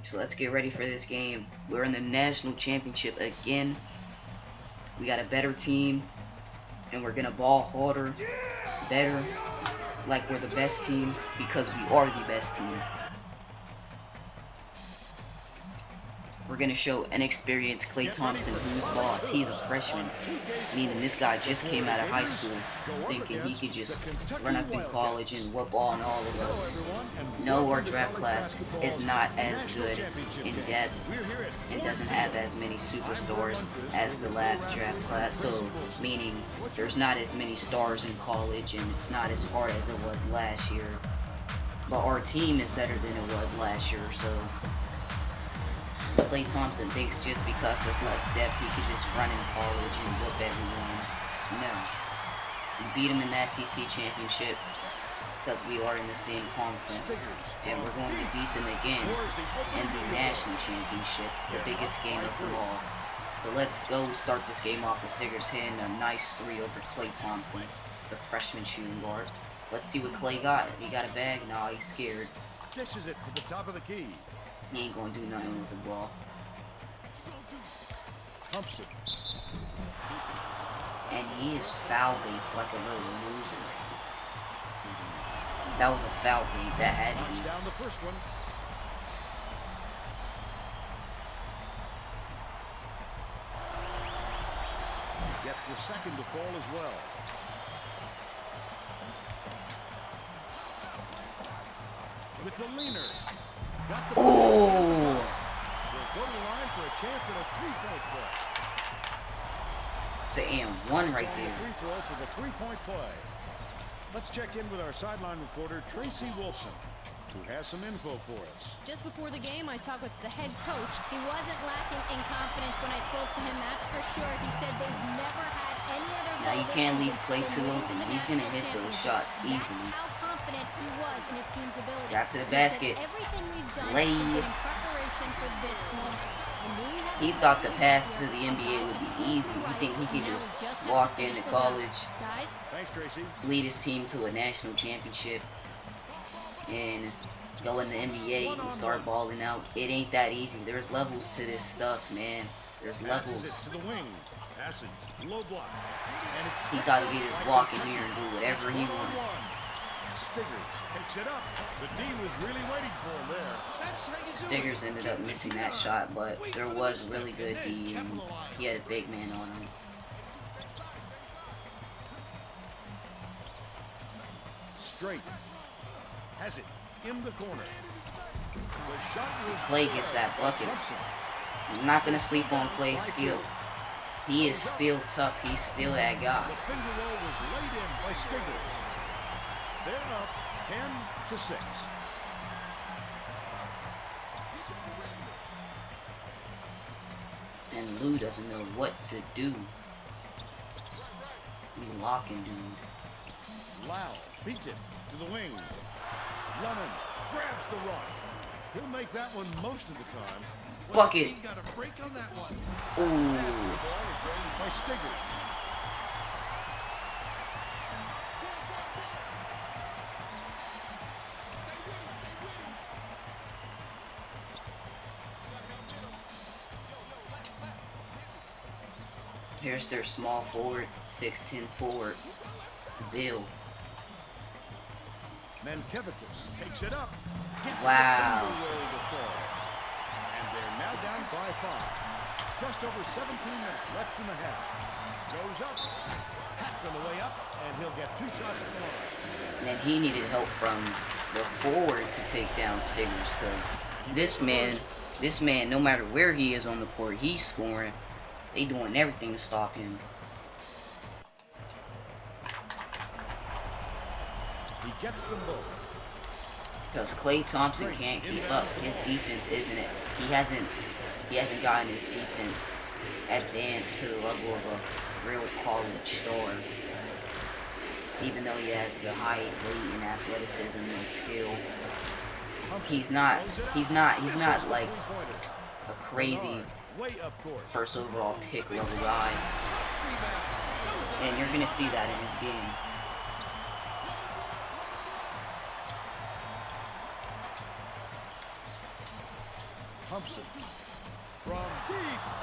So let's get ready for this game. We're in the national championship again. We got a better team, and we're going to ball harder, better, like we're the best team, because we are the best team. We're going to show inexperienced Klay Thompson who's boss. He's a freshman, meaning this guy just came out of high school thinking he could just run up in college and whoop on all of us. No, our draft class is not as good in depth and doesn't have as many superstars as the last draft class, so meaning there's not as many stars in college and it's not as hard as it was last year. But our team is better than it was last year, so Klay Thompson thinks just because there's less depth he could just run in college and whoop everyone. No. We beat him in the SEC championship because we are in the same conference. And we're going to beat them again in the national championship, the biggest game of them all. So let's go start this game off with Stiggers hitting a nice 3 over Klay Thompson, the freshman shooting guard. Let's see what Klay got. He got a bag? Nah, he's scared. Dishes it to the top of the key. He ain't gonna do nothing with the ball. Pumps it. And he is foul baits like a little loser. That was a foul bait. That had to Knocks be. down the first one. Gets the second to fall as well. With the leaner. Got the Oh! Will go to the line for a chance at a three-point play. It's an and 1 right The there. free throw for the three-point play. Let's check in with our sideline reporter, Tracy Wilson, who has some info for us. Just before the game, I talked with the head coach. He wasn't lacking in confidence when I spoke to him, that's for sure. He said they've never had any other Now you goal can't this leave season Klay than too winning open. the He's gonna national hit those championship. shots That's easily. how confident he was in his team's ability. Got to the He said, basket. everything we've done Klay. has been in preparation for this moment. We knew we had He the thought the ability path to to the win. NBA would be easy. He think he could Now just we just have to walk finish into the job. college, Guys, Thanks, Tracy. lead his team to a national championship, and go in the NBA and start balling out. It ain't that easy. There's levels to this stuff, man. There's Passes levels. it to the wing. Passage. Low block. And it's He thought he could just walk in here and do whatever he wanted. Stiggers picks it up. The D was really waiting for him there. That's how you do it. Stiggers ended up missing that shot, but there was really good D, and he had a big man on him. Straight. Has it in the corner. The shot was Clay gets that bucket. Thompson. I'm not gonna sleep on Clay's skill. He is still tough. He's still that guy. The finger roll was laid in by Stiggers. They're up 10-6. And Lou doesn't know what to do. We locking dude. Lau beats it to the wing. Lemon grabs the rock. He'll make that one most of the time. Bucket. He got a break on that one. Ooh. By Stiggers. Here's their small forward, 6'10" forward, Bill. Mankiewicz takes it up. Gets Wow. the finger roll to fall. And they're now down by 5. Just over 17 minutes left in the half. Goes up. Hacked on the way up, and he'll get 2 shots at the line. And he needed help from the forward to take down Stiggers, because this man, no matter where he is on the court, he's scoring. They doing everything to stop him. He gets them both. Because Klay Thompson can't keep up. His defense isn't it. He hasn't gotten his defense advanced to the level of a real college star. Even though he has the height, weight, and athleticism and skill, he's not like a crazy first overall pick level guy. And you're gonna see that in his game. Thompson from deep.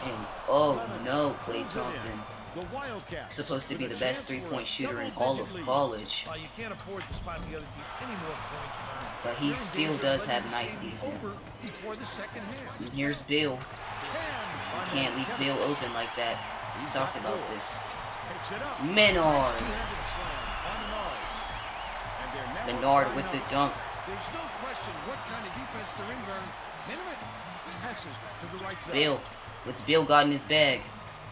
And oh no, Klay Thompson, The Wildcats supposed to be with a the best chance for a three-point shooter in all of double-digit lead. college, You can't afford to spot the other team any more points, Vern. but he You're in still danger of does letting have this nice game be defense. over before the second half. And here's Bill. Can Can't leave Bill open like that. We talked about this. Picks it up. Menard. Two-handed slam on Menard. And they're now Menard up with the 9. dunk. There's no question what kind of defense they're in, Vern. Minimum. Passes to the right side. Bill. What's Bill got in his bag?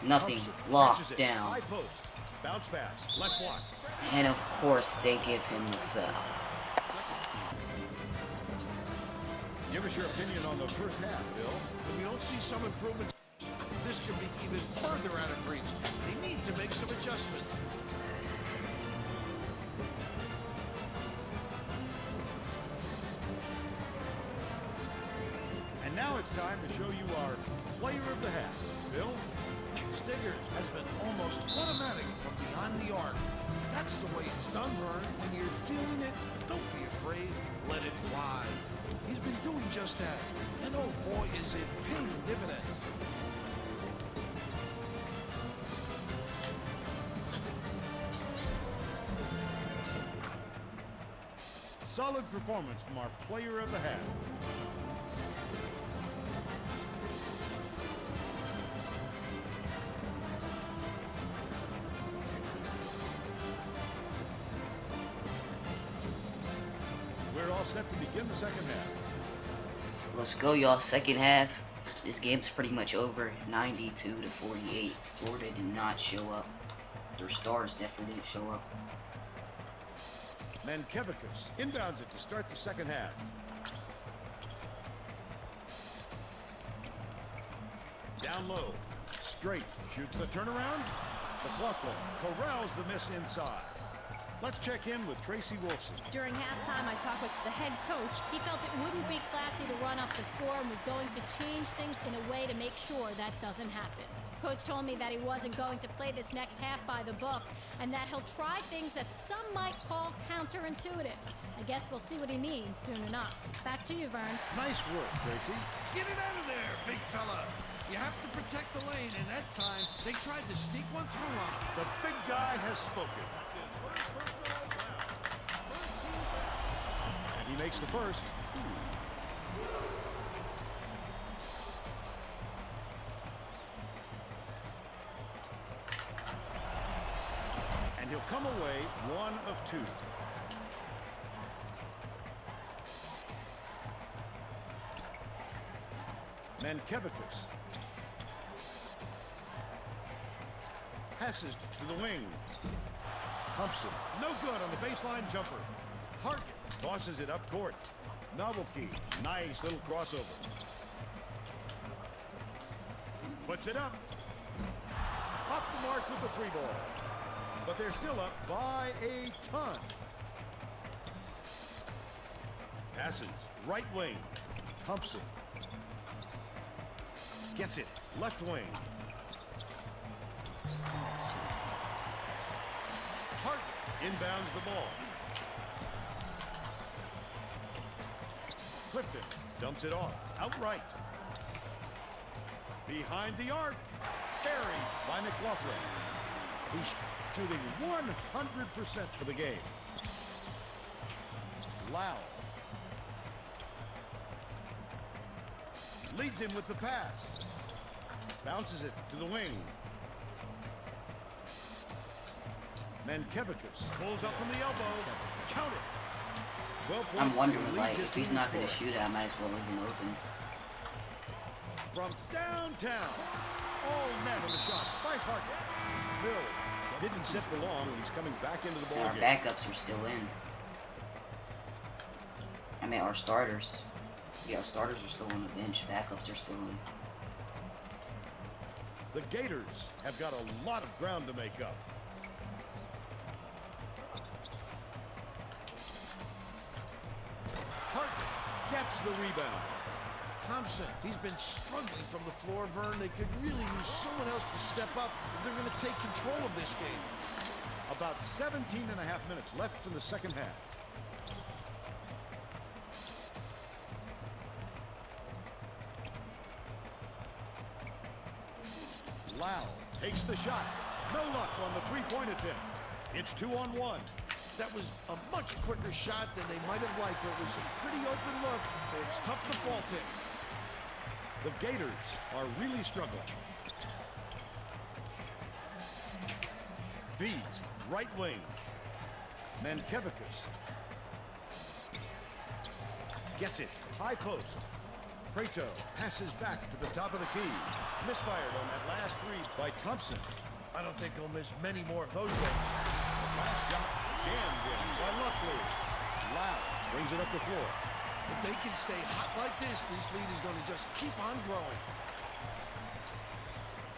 Nothing. Thompson catches Locked it. down. High post. Bounce pass. Left block. And of course, they give him the foul. Give us your opinion on the first half, Bill. If we don't see some improvement, this could be even further out of reach. They need to make some adjustments. And now it's time to show you our player of the half. Bill? Stiggers has been almost automatic from behind the arc. That's the way it's done, Vern. When you're feeling it, don't be afraid. Let it fly. He's been doing just that. And oh boy, is it paying dividends. Solid performance from our player of the half. We're all set to begin the second half. Let's go, y'all. Second half. This game's pretty much over. 92-48. Florida did not show up. Their stars definitely didn't show up. Mankiewicz inbounds it to start the second half. Down low. Straight. Shoots the turnaround. McLaughlin corrals the miss inside. Let's check in with Tracy Wolfson. During halftime, I talked with the head coach. He felt it wouldn't be classy to run up the score and was going to change things in a way to make sure that doesn't happen. Coach told me that he wasn't going to play this next half by the book and that he'll try things that some might call counterintuitive. I guess we'll see what he means soon enough. Back to you, Vern. Nice work, Tracy. Get it out of there, big fella. You have to protect the lane, and that time, they tried to sneak one through on him. The big guy has spoken. He makes the first. And he'll come away 1 of 2. Mankevicius passes to the wing. Thompson, no good on the baseline jumper. Hart tosses it up court. Novelty, nice little crossover. Puts it up. Off the mark with the 3 ball. But they're still up by a ton. Passes, right wing. Thompson. Gets it, left wing. Hart inbounds the ball. Clifton dumps it off, outright. Behind the arc, buried by McLaughlin. He's shooting 100% for the game. Lau leads him with the pass. Bounces it to the wing. Mankevicius pulls up from the elbow. Count it. 12 points. I'm wondering, leads like, his if he's team not going to score. shoot it, I might as well leave him open. From downtown. All net on the shot by Hart. Bill didn't sit for long when he's coming back into the ball And our game. backups are still in. I mean, our starters. Yeah, our starters are still on the bench. Backups are still in. The Gators have got a lot of ground to make up. Hart gets the rebound. Thompson, he's been struggling from the floor, Vern. They could really use someone else to step up if they're going to take control of this game. About 17 and a half minutes left in the second half. Lau takes the shot. No luck on the 3-point attempt. It's 2-on-1. That was a much quicker shot than they might have liked, but it was a pretty open look, so it's tough to fault him. The Gators are really struggling. Feeds, right wing. Mankevicius gets it, high post. Prato passes back to the top of the key. Misfired on that last 3 by Thompson. I don't think he'll miss many more of those days. Last shot jammed in by Luckley. Lau brings it up the floor. If they can stay hot like this lead is going to just keep on growing.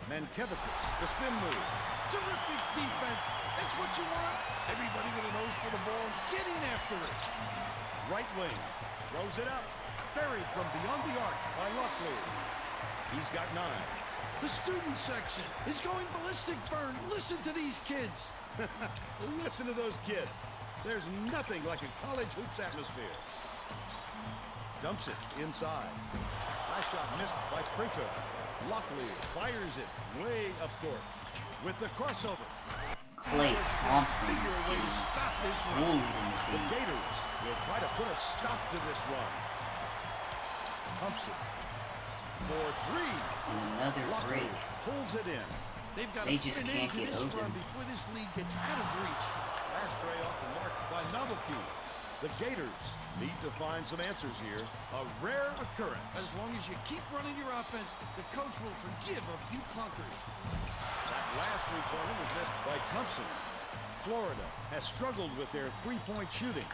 Mankevicius, the spin move. Terrific defense. That's what you want. Everybody with a nose for the ball, getting after it. Right wing, throws it up. Buried from beyond the arc by Luckley. He's got 9. The student section is going ballistic, Vern. Listen to these kids. Listen to those kids. There's nothing like a college hoops atmosphere. Dumps it inside. Last shot missed by Prato. Lockley fires it way up court with the crossover. Clay Thompson Figure is a way to getting stop this run. bullied in the The paint. Gators will try to put a stop to this run. Thompson for 3. And another Lockley break. pulls it in. They've got They to just put an can't end to get this open. run before this lead gets out of reach. Last tray off the mark by Novelty. The Gators need to find some answers here. A rare occurrence. As long as you keep running your offense, the coach will forgive a few clunkers. That last 3-pointer was missed by Thompson. Florida has struggled with their 3-point shooting.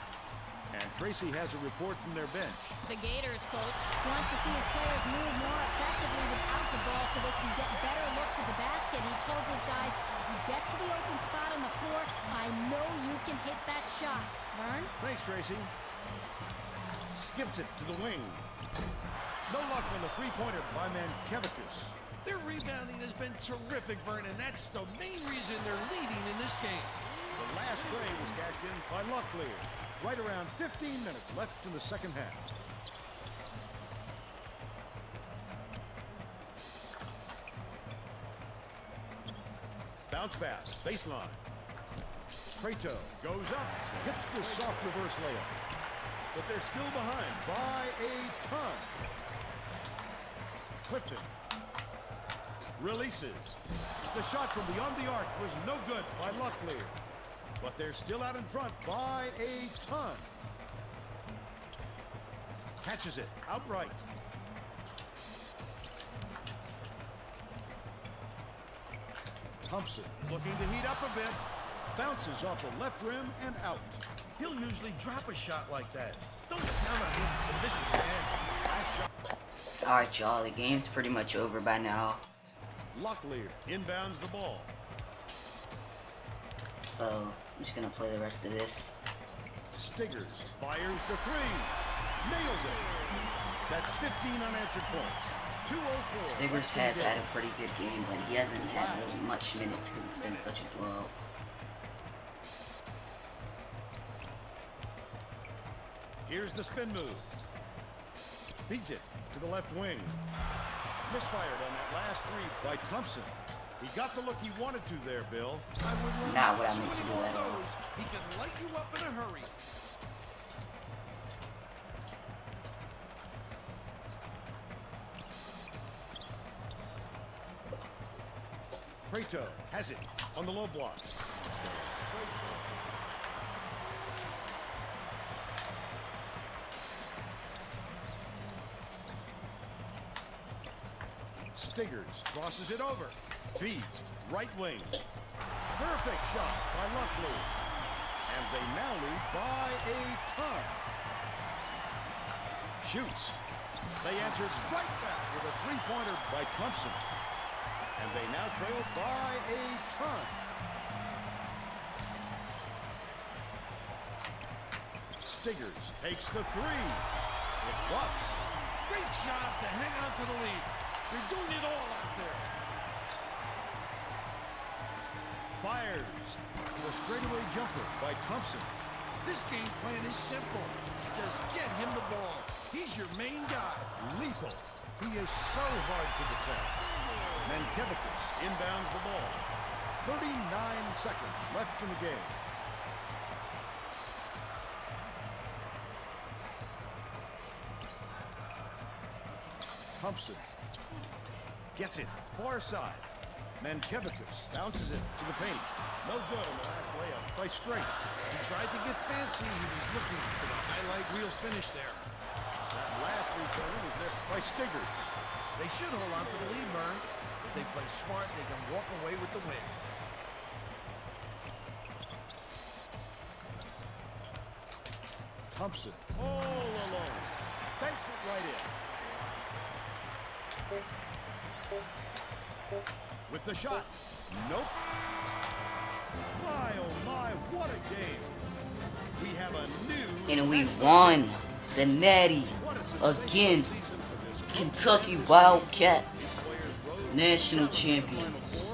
And Tracy has a report from their bench. The Gators coach wants to see his players move more effectively without the ball so they can get better looks at the basket. He told his guys, if you get to the open spot on the floor, I know you can hit that shot. Vern? Thanks, Tracy. Skips it to the wing. No luck on the 3-pointer by Mankevicius. Their rebounding has been terrific, Vern, and that's the main reason they're leading in this game. The last tray was cashed in by Locklear. Right around 15 minutes left in the second half. Bounce pass, baseline. Prato goes up, hits the soft reverse layup. but they're still behind by a ton. Clifton releases. The shot from beyond the arc was no good by Locklear, but they're still out in front by a ton. Catches it outright. Thompson looking to heat up a bit. Bounces off the left rim and out. He'll usually drop a shot like that. Don't count on him to miss it, man. Last shot. Alright, y'all, the game's pretty much over by now. Locklear inbounds the ball. So, I'm just gonna play the rest of this. Stiggers fires the three. Nails it. That's 15 unanswered points. 204. Stiggers has had a pretty good game, but he hasn't had much minutes because it's been such a blowout. Here's the spin move. Beats it to the left wing. Misfired on that last three by Thompson. He got the look he wanted to there, Bill. I would love Not what I so meant to many do more at of all. those. He can light you up in a hurry. Prato has it on the low block. Stiggers crosses it over. Feeds right wing. Perfect shot by Locklear. And they now lead by a ton. Shoots. They answer right back with a three-pointer by Thompson. And they now trail by a ton. Stiggers takes the three. It flops. Great job to hang on to the lead. You're doing it all out there. Fires. The straightaway jumper by Thompson. This game plan is simple. Just get him the ball. He's your main guy. Lethal. He is so hard to defend. Mankiewicz inbounds the ball. 39 seconds left in the game. Thompson gets it far side. Mankiewicz bounces it to the paint. No good on the last layup by Straight. He tried to get fancy. He was looking for the highlight reel finish there. That last return was missed by Stiggers. They should hold on to the lead, Vern. If they play smart, they can walk away with the win. Thompson all alone. Banks it right in. With the shot. Nope. My, oh my, what a game. We have a new... And we won the Natty again. Kentucky Wildcats, national champions.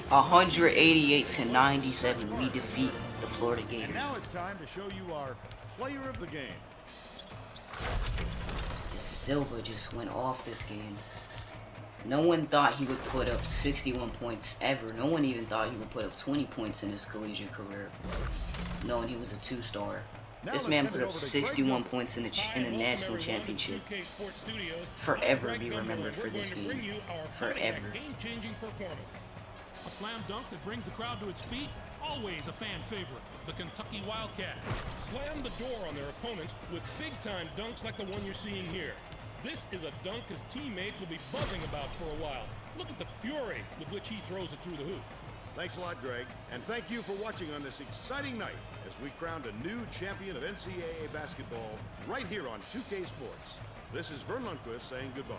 188 to 97, we defeat the Florida And now Gators. it's time to show you our player of the game. De Silva just went off this game. No one thought he would put up 61 points ever. No one even thought he would put up 20 points in his collegiate career, knowing he was a two-star. Now This let's man send put it up over to 61 Greg points in the Hi, welcome national everyone to championship. 2K Sports Studios. Forever I'm be Greg remembered Gumbel, for and this we're going to bring game. you our Forever. game-changing performance. A slam dunk that brings the crowd to its feet, always a fan favorite. The Kentucky Wildcats slam the door on their opponents with big-time dunks like the one you're seeing here. This is a dunk his teammates will be buzzing about for a while. Look at the fury with which he throws it through the hoop. Thanks a lot, Greg. And thank you for watching on this exciting night as we crowned a new champion of NCAA basketball right here on 2K Sports. This is Vern Lundquist saying goodbye.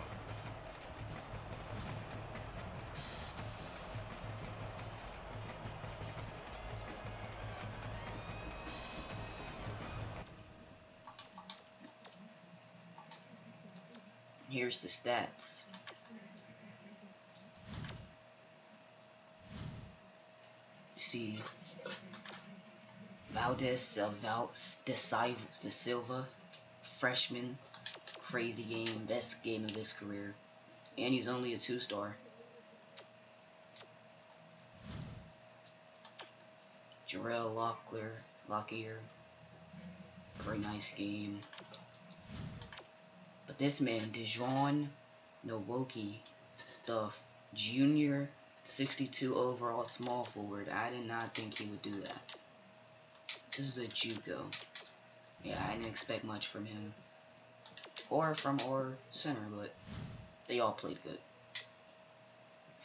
Here's the stats. See, De Silva, freshman, crazy game, best game of his career, and he's only a two-star. Jarrell Locklear, Very nice game. But this man, Dijon Nowoki, the junior 62 overall small forward, I did not think he would do that. This is a JUCO. Yeah, I didn't expect much from him. Or from our center, but they all played good.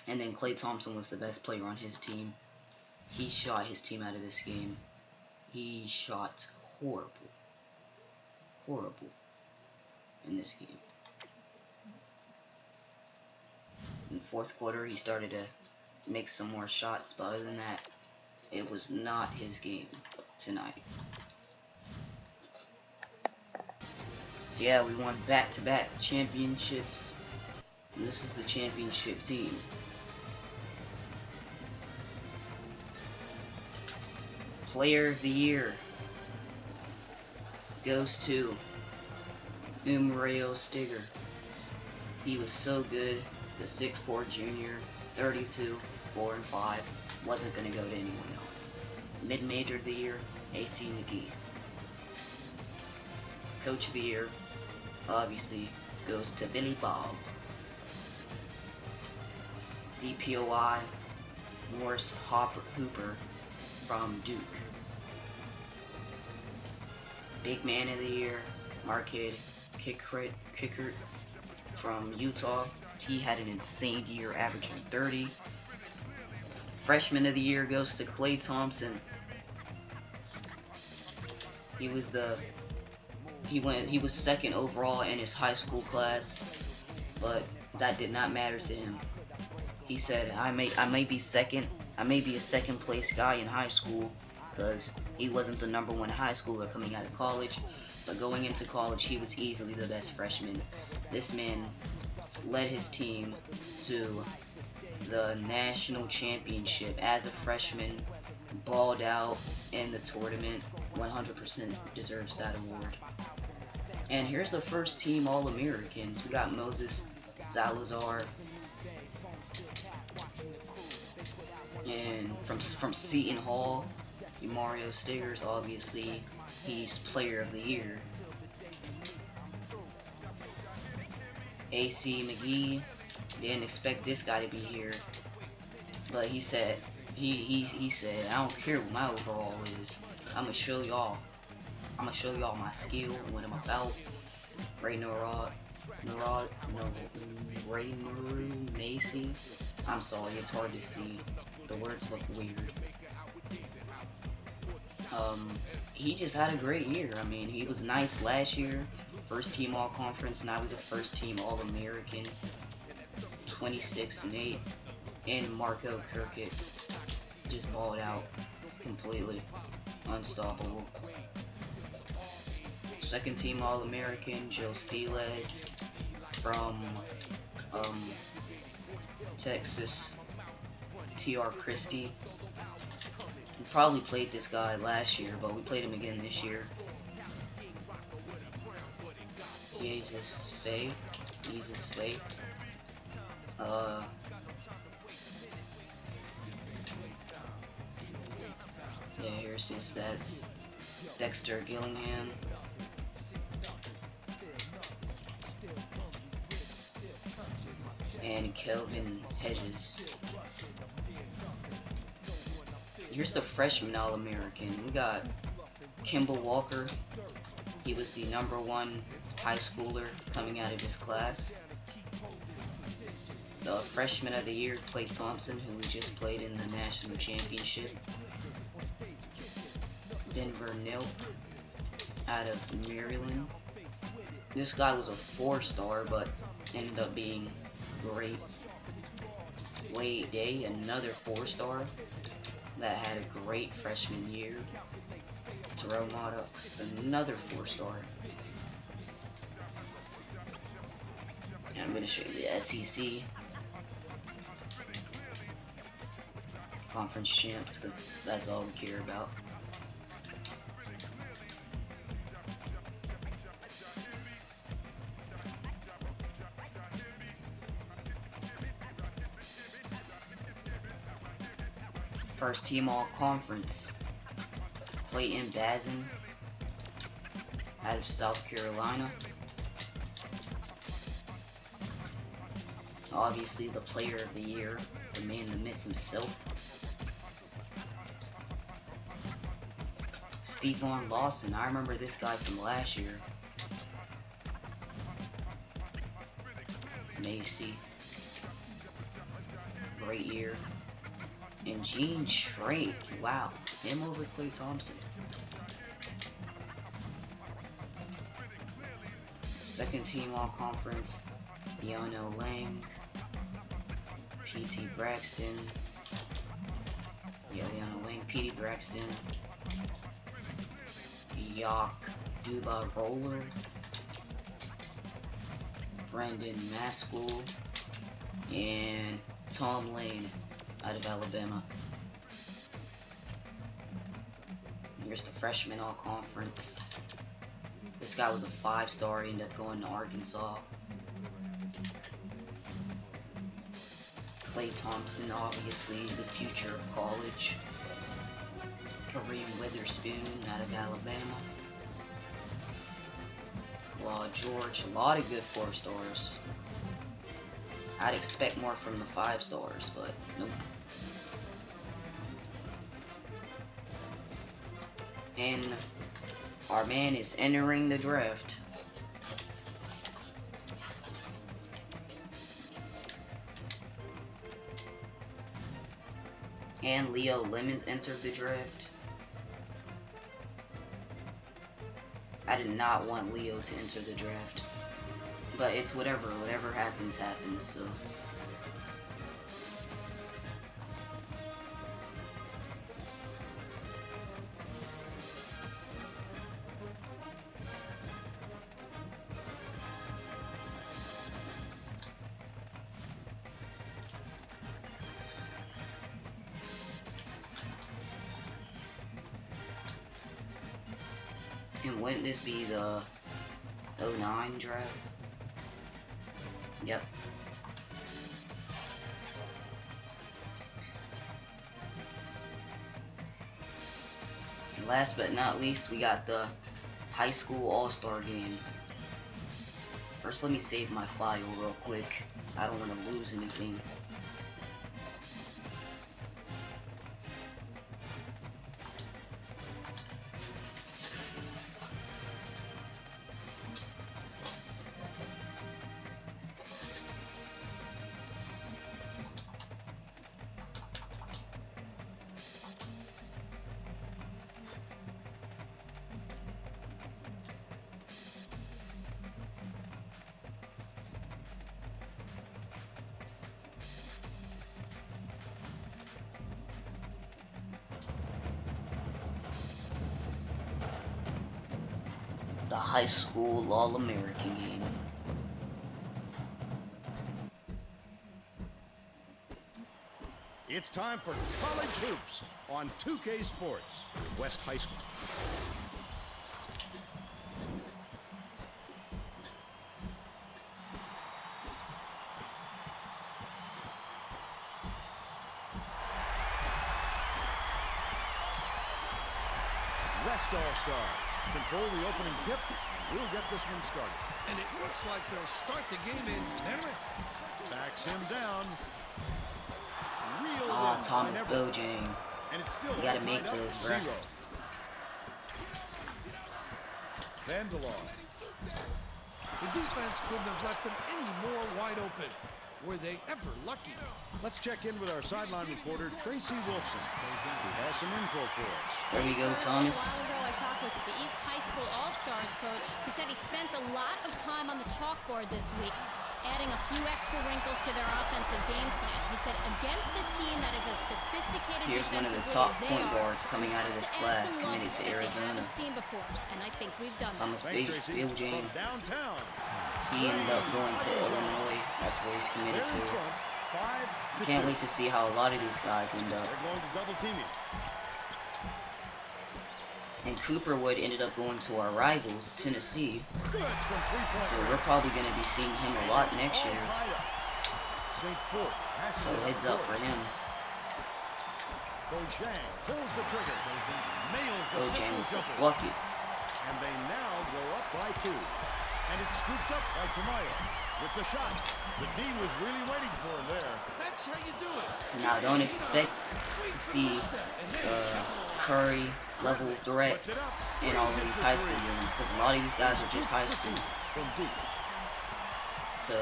And then Klay Thompson was the best player on his team. He shot his team out of this game. He shot horrible. Horrible in this game. In the fourth quarter, he started to make some more shots, but other than that, it was not his game tonight. So yeah, we won back-to-back championships. And this is the championship team. Player of the Year goes to Umareo Stigger. He was so good. The 6'4" junior, 32, 4 and 5. Wasn't going to go to anyone else. Mid-major of the year, AC McGee. Coach of the year, obviously, goes to Billy Bob. DPOI, Morris Hooper from Duke. Big Man of the Year, Marquette Kicker from Utah. He had an insane year, averaging 30. Freshman of the Year goes to Klay Thompson. He was second overall in his high school class, but that did not matter to him. He said, I may be second. I may be a second place guy in high school because he wasn't the #1 high schooler coming out of college, but going into college, he was easily the best freshman. This man led his team to the national championship as a freshman, balled out in the tournament, 100% deserves that award. And here's the first team All-Americans. We got Moses Salazar, and from Seton Hall, Mario Stiggers, obviously, he's Player of the Year. AC McGee, didn't expect this guy to be here, but he said, he said, I don't care what my overall is. I'm gonna show y'all my skill and what I'm about. Ray Macy. I'm sorry, it's hard to see. The words look weird. He just had a great year. I mean, he was nice last year. First team All-Conference. Now he's a first team All-American. 26-8. And Marco Kirkett just balled out completely. Unstoppable. Second team All-American, Joe Stiles from Texas. T.R. Christie. We probably played this guy last year, but we played him again this year. Jesus Faye. Yeah, here's his stats. Dexter Gillingham. And Kelvin Hedges. Here's the freshman All-American. We got Kimball Walker. He was the #1 high schooler coming out of his class. The freshman of the year, Klay Thompson, who we just played in the national championship. Denver Nilk out of Maryland. This guy was a 4-star, but ended up being great. Wade Day, another 4-star that had a great freshman year. Terrell Maddox, another 4-star. And I'm going to show you the SEC conference champs because that's all we care about. First team All-Conference. Clayton Bazin, out of South Carolina. Obviously the player of the year, the man, the myth himself. Stephon Lawson, I remember this guy from last year. Macy. Great year. And Gene Strait, wow, him over Klay Thompson. Second team all conference, Deano Lang, P.T. Braxton, Deano Lang, P.T. Braxton, Yak Duba Roller, Brandon Maskell, and Tom Lane out of Alabama. Here's the freshman all conference. This guy was a 5-star, he ended up going to Arkansas. Klay Thompson, obviously the future of college. Kareem Witherspoon out of Alabama. Claude George, a lot of good 4-stars. I'd expect more from the 5-stars, but nope. And our man is entering the draft. And Leo Lemons entered the draft. I did not want Leo to enter the draft. But it's whatever happens, happens, so. And wouldn't this be the 09 draft? Yep. And last but not least, we got the high school all-star game. First, let me save my file real quick. I don't want to lose anything. The high school All-American game. It's time for college hoops on 2K Sports. West High School. West All-Stars control the opening tip. We'll get this one started. And it looks like they'll start the game in Henry. Backs him down. Real Ah, Thomas Bojang. And it's still You gotta make this, bruh. Vandelon. The defense couldn't have left them any more wide open. Were they ever lucky? Let's check in with our sideline reporter, Tracy Wilson, who has some info for us. There we go, Thomas. A while ago, I talked with the East High School All-Stars coach. He said he spent a lot of time on the chalkboard this week, adding a few extra wrinkles to their offensive game plan. He said against a team that is as sophisticated Here's one of the defensively top as they point are, guards coming out of this class, add some committed looks to that Arizona. they haven't seen before, and I think we've done that. Thomas Thanks, Tracy. Bojang. From downtown. He ended up going to Illinois. That's where he's committed They're in to. front, 5-2. Can't wait to see how a lot of these guys end up. They're going to double team it. And Cooperwood ended up going to our rivals, Tennessee. Good from three-point So range. we're probably going to be seeing him a lot next All year. tied up. St. Fort passes So it heads up for court. him. Bojang pulls the trigger. Nails the Bojang simple with the jumper. bucket. And they now go up by 2. And it's scooped up by Tamayo with the shot. The D was really waiting for him there. That's how you do it. Now, don't expect to see Curry level threat Puts it up. in all of Raise it these for high school 3. games because a lot of these guys are just high school. From deep. So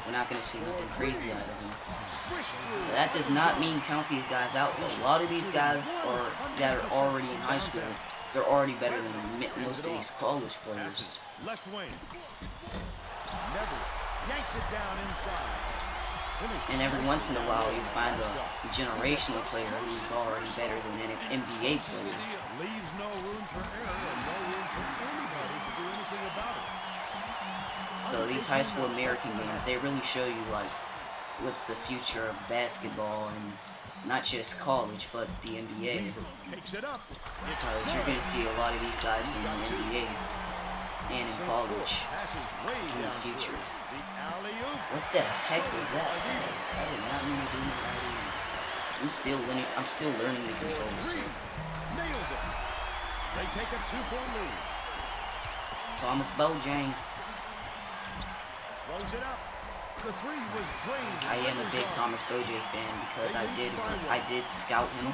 we're not going to see nothing crazy out of them. Swish through. But that does not mean count these guys out. A lot of these guys that are already in high school, they're already better than most of these college players. Left wing. Never yanks it down inside. And every once in a while, you find a generational player who's already better than an NBA player. Leaves no room for error and no room for anybody to do anything about it. So these high school American games, they really show you like what's the future of basketball and not just college, but the NBA. Weaver takes it up. It's Because you're going to see a lot of these guys in the NBA and in college passes way in the down future. the alley-oop. What the heck was that, guys? I did not mean to do that. I'm still learning the controls here. Nails it. They take a 2-point lead. Thomas Bojang. Throws it up. The 3 was drained. I am a big Thomas Bojang fan because I did scout him,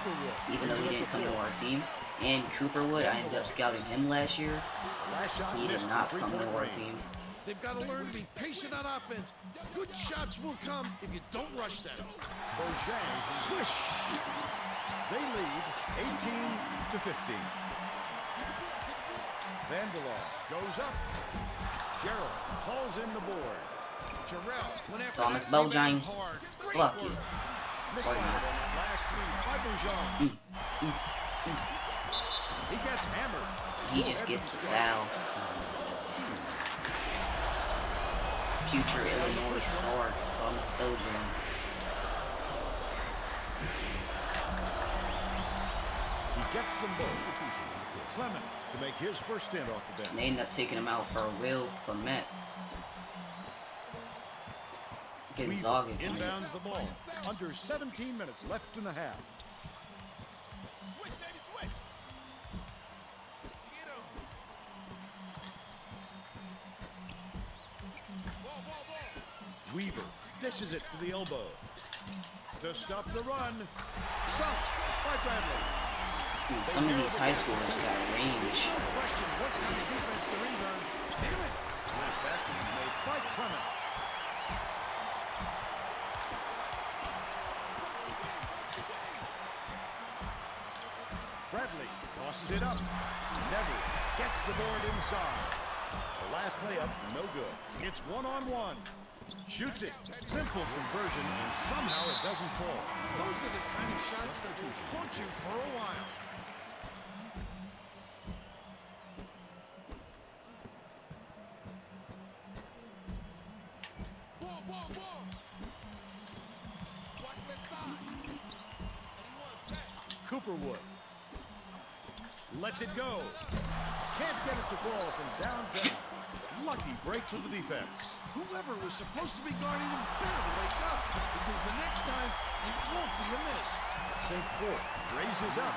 even though he didn't come to our team. And Cooperwood, I ended up scouting him last year. Last shot He did missed not from come to three-point our range. team. They've got to learn to be patient on offense. Good shots will come if you don't rush them. Bojang, swish. They lead 18-15. Vanderlaw goes up. Gerald hauls in the board. Jarrell went after Thomas that Bojang. rebound hard. Great Fuck work. you. Missed Or out not. on that last 3 by Bojang. He gets hammered. He just gets the foul. Future Illinois star, Thomas Bojang. He gets them both. Clement to make his first stint off the bench. And they end up taking him out for Will Clement. Gonzaga. Weaver inbounds the ball. Under 17 minutes left in the half. Switch, baby, switch. Get him. Ball. Weaver dishes it to the elbow. To stop the run. Sunk by Bradley. Dude, some of these high schoolers got range. No question what kind of defense they're in, Vern. Damn it. Last basket was made by Clement. Bradley tosses it up. Never gets the board inside. The last layup, no good. It's one-on-one. Shoots it. Simple conversion, and somehow it doesn't fall. Those are the kind of shots that will haunt you for a while. Ball. Watch him inside. And he wants that. Cooperwood lets it go. Can't get it to fall from downtown. Lucky break for the defense. Whoever was supposed to be guarding him better wake up, because the next time it won't be a miss. St. Paul raises up.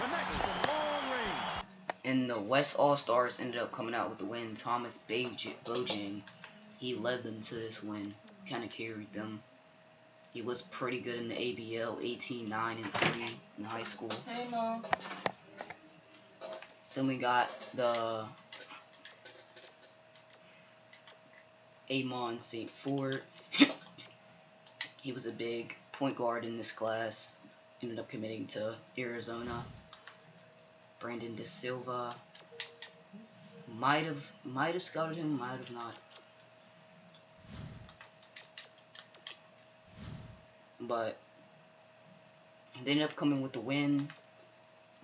Connects from long range. And the West All-Stars ended up coming out with the win. Thomas Bojang, he led them to this win. Kind of carried them. He was pretty good in the ABL, 18-9-3 in high school. Hey, Mom. Then we got the Amon St. Ford. He was a big point guard in this class. Ended up committing to Arizona. Brandon De Silva. Might have scouted him, might have not. But they ended up coming with the win.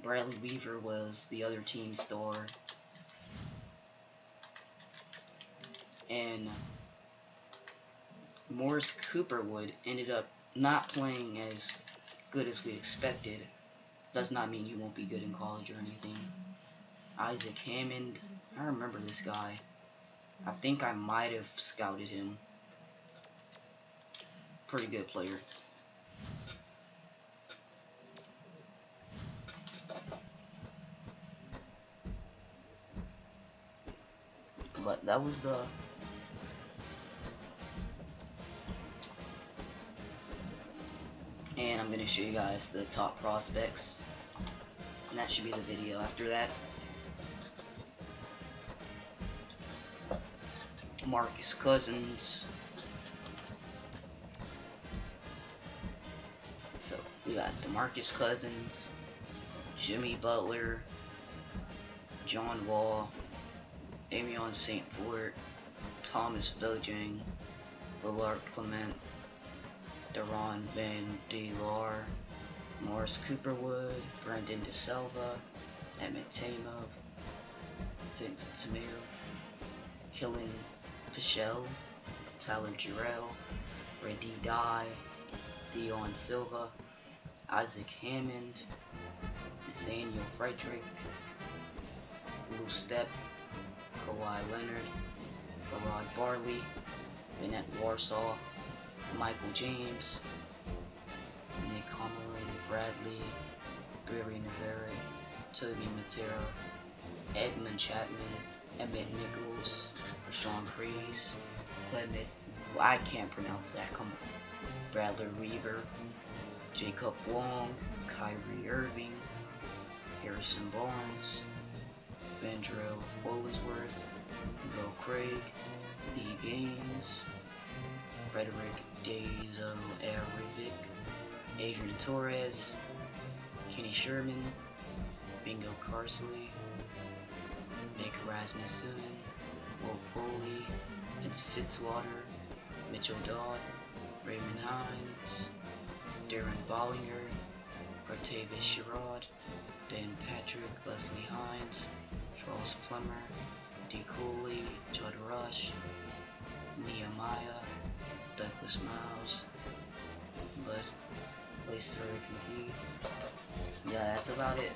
Bradley Weaver was the other team's star. And Morris Cooperwood ended up not playing as good as we expected. Does not mean he won't be good in college or anything. Isaac Hammond, I remember this guy. I think I might have scouted him. Pretty good player. that was the and I'm gonna show you guys the top prospects, and that should be the video after that. Marcus Cousins. So we got DeMarcus Cousins, Jimmy Butler, John Wall, Amion St. Fort, Thomas Bojang, Willard Clement, Deron Van DeLar, Morris Cooperwood, Brendan DeSelva, Emmett Tamov, Tomato, Killen Pichel, Tyler Jarrell, Randy Dye, Theon Silva, Isaac Hammond, Nathaniel Frederick, Lou Stepp, Kawhi Leonard, Gerard Barley, Bennett Warsaw, Michael James, Nick Homerun, Bradley, Barry Navarre, Toby Matera, Edmund Chapman, Emmett Nichols, Rashawn Priest, Clement, well, I can't pronounce that, come on, Bradley Weaver, Jacob Wong, Kyrie Irving, Harrison Barnes, Vandrell Owensworth, Bo Craig, Lee Gaines, Frederick Dezo-Erivic, Adrian Torres, Kenny Sherman, Bingo Carsley, Nick Rasmussen, Will Foley, Vince Fitzwater, Mitchell Dodd, Raymond Hines, Darren Bollinger, Artavis Sherrod, Dan Patrick, Leslie Hines, Charles Plummer, D. Cooley, Judd Rush, Nehemiah, Douglas Miles, but Lacer McGee. Yeah, that's about it.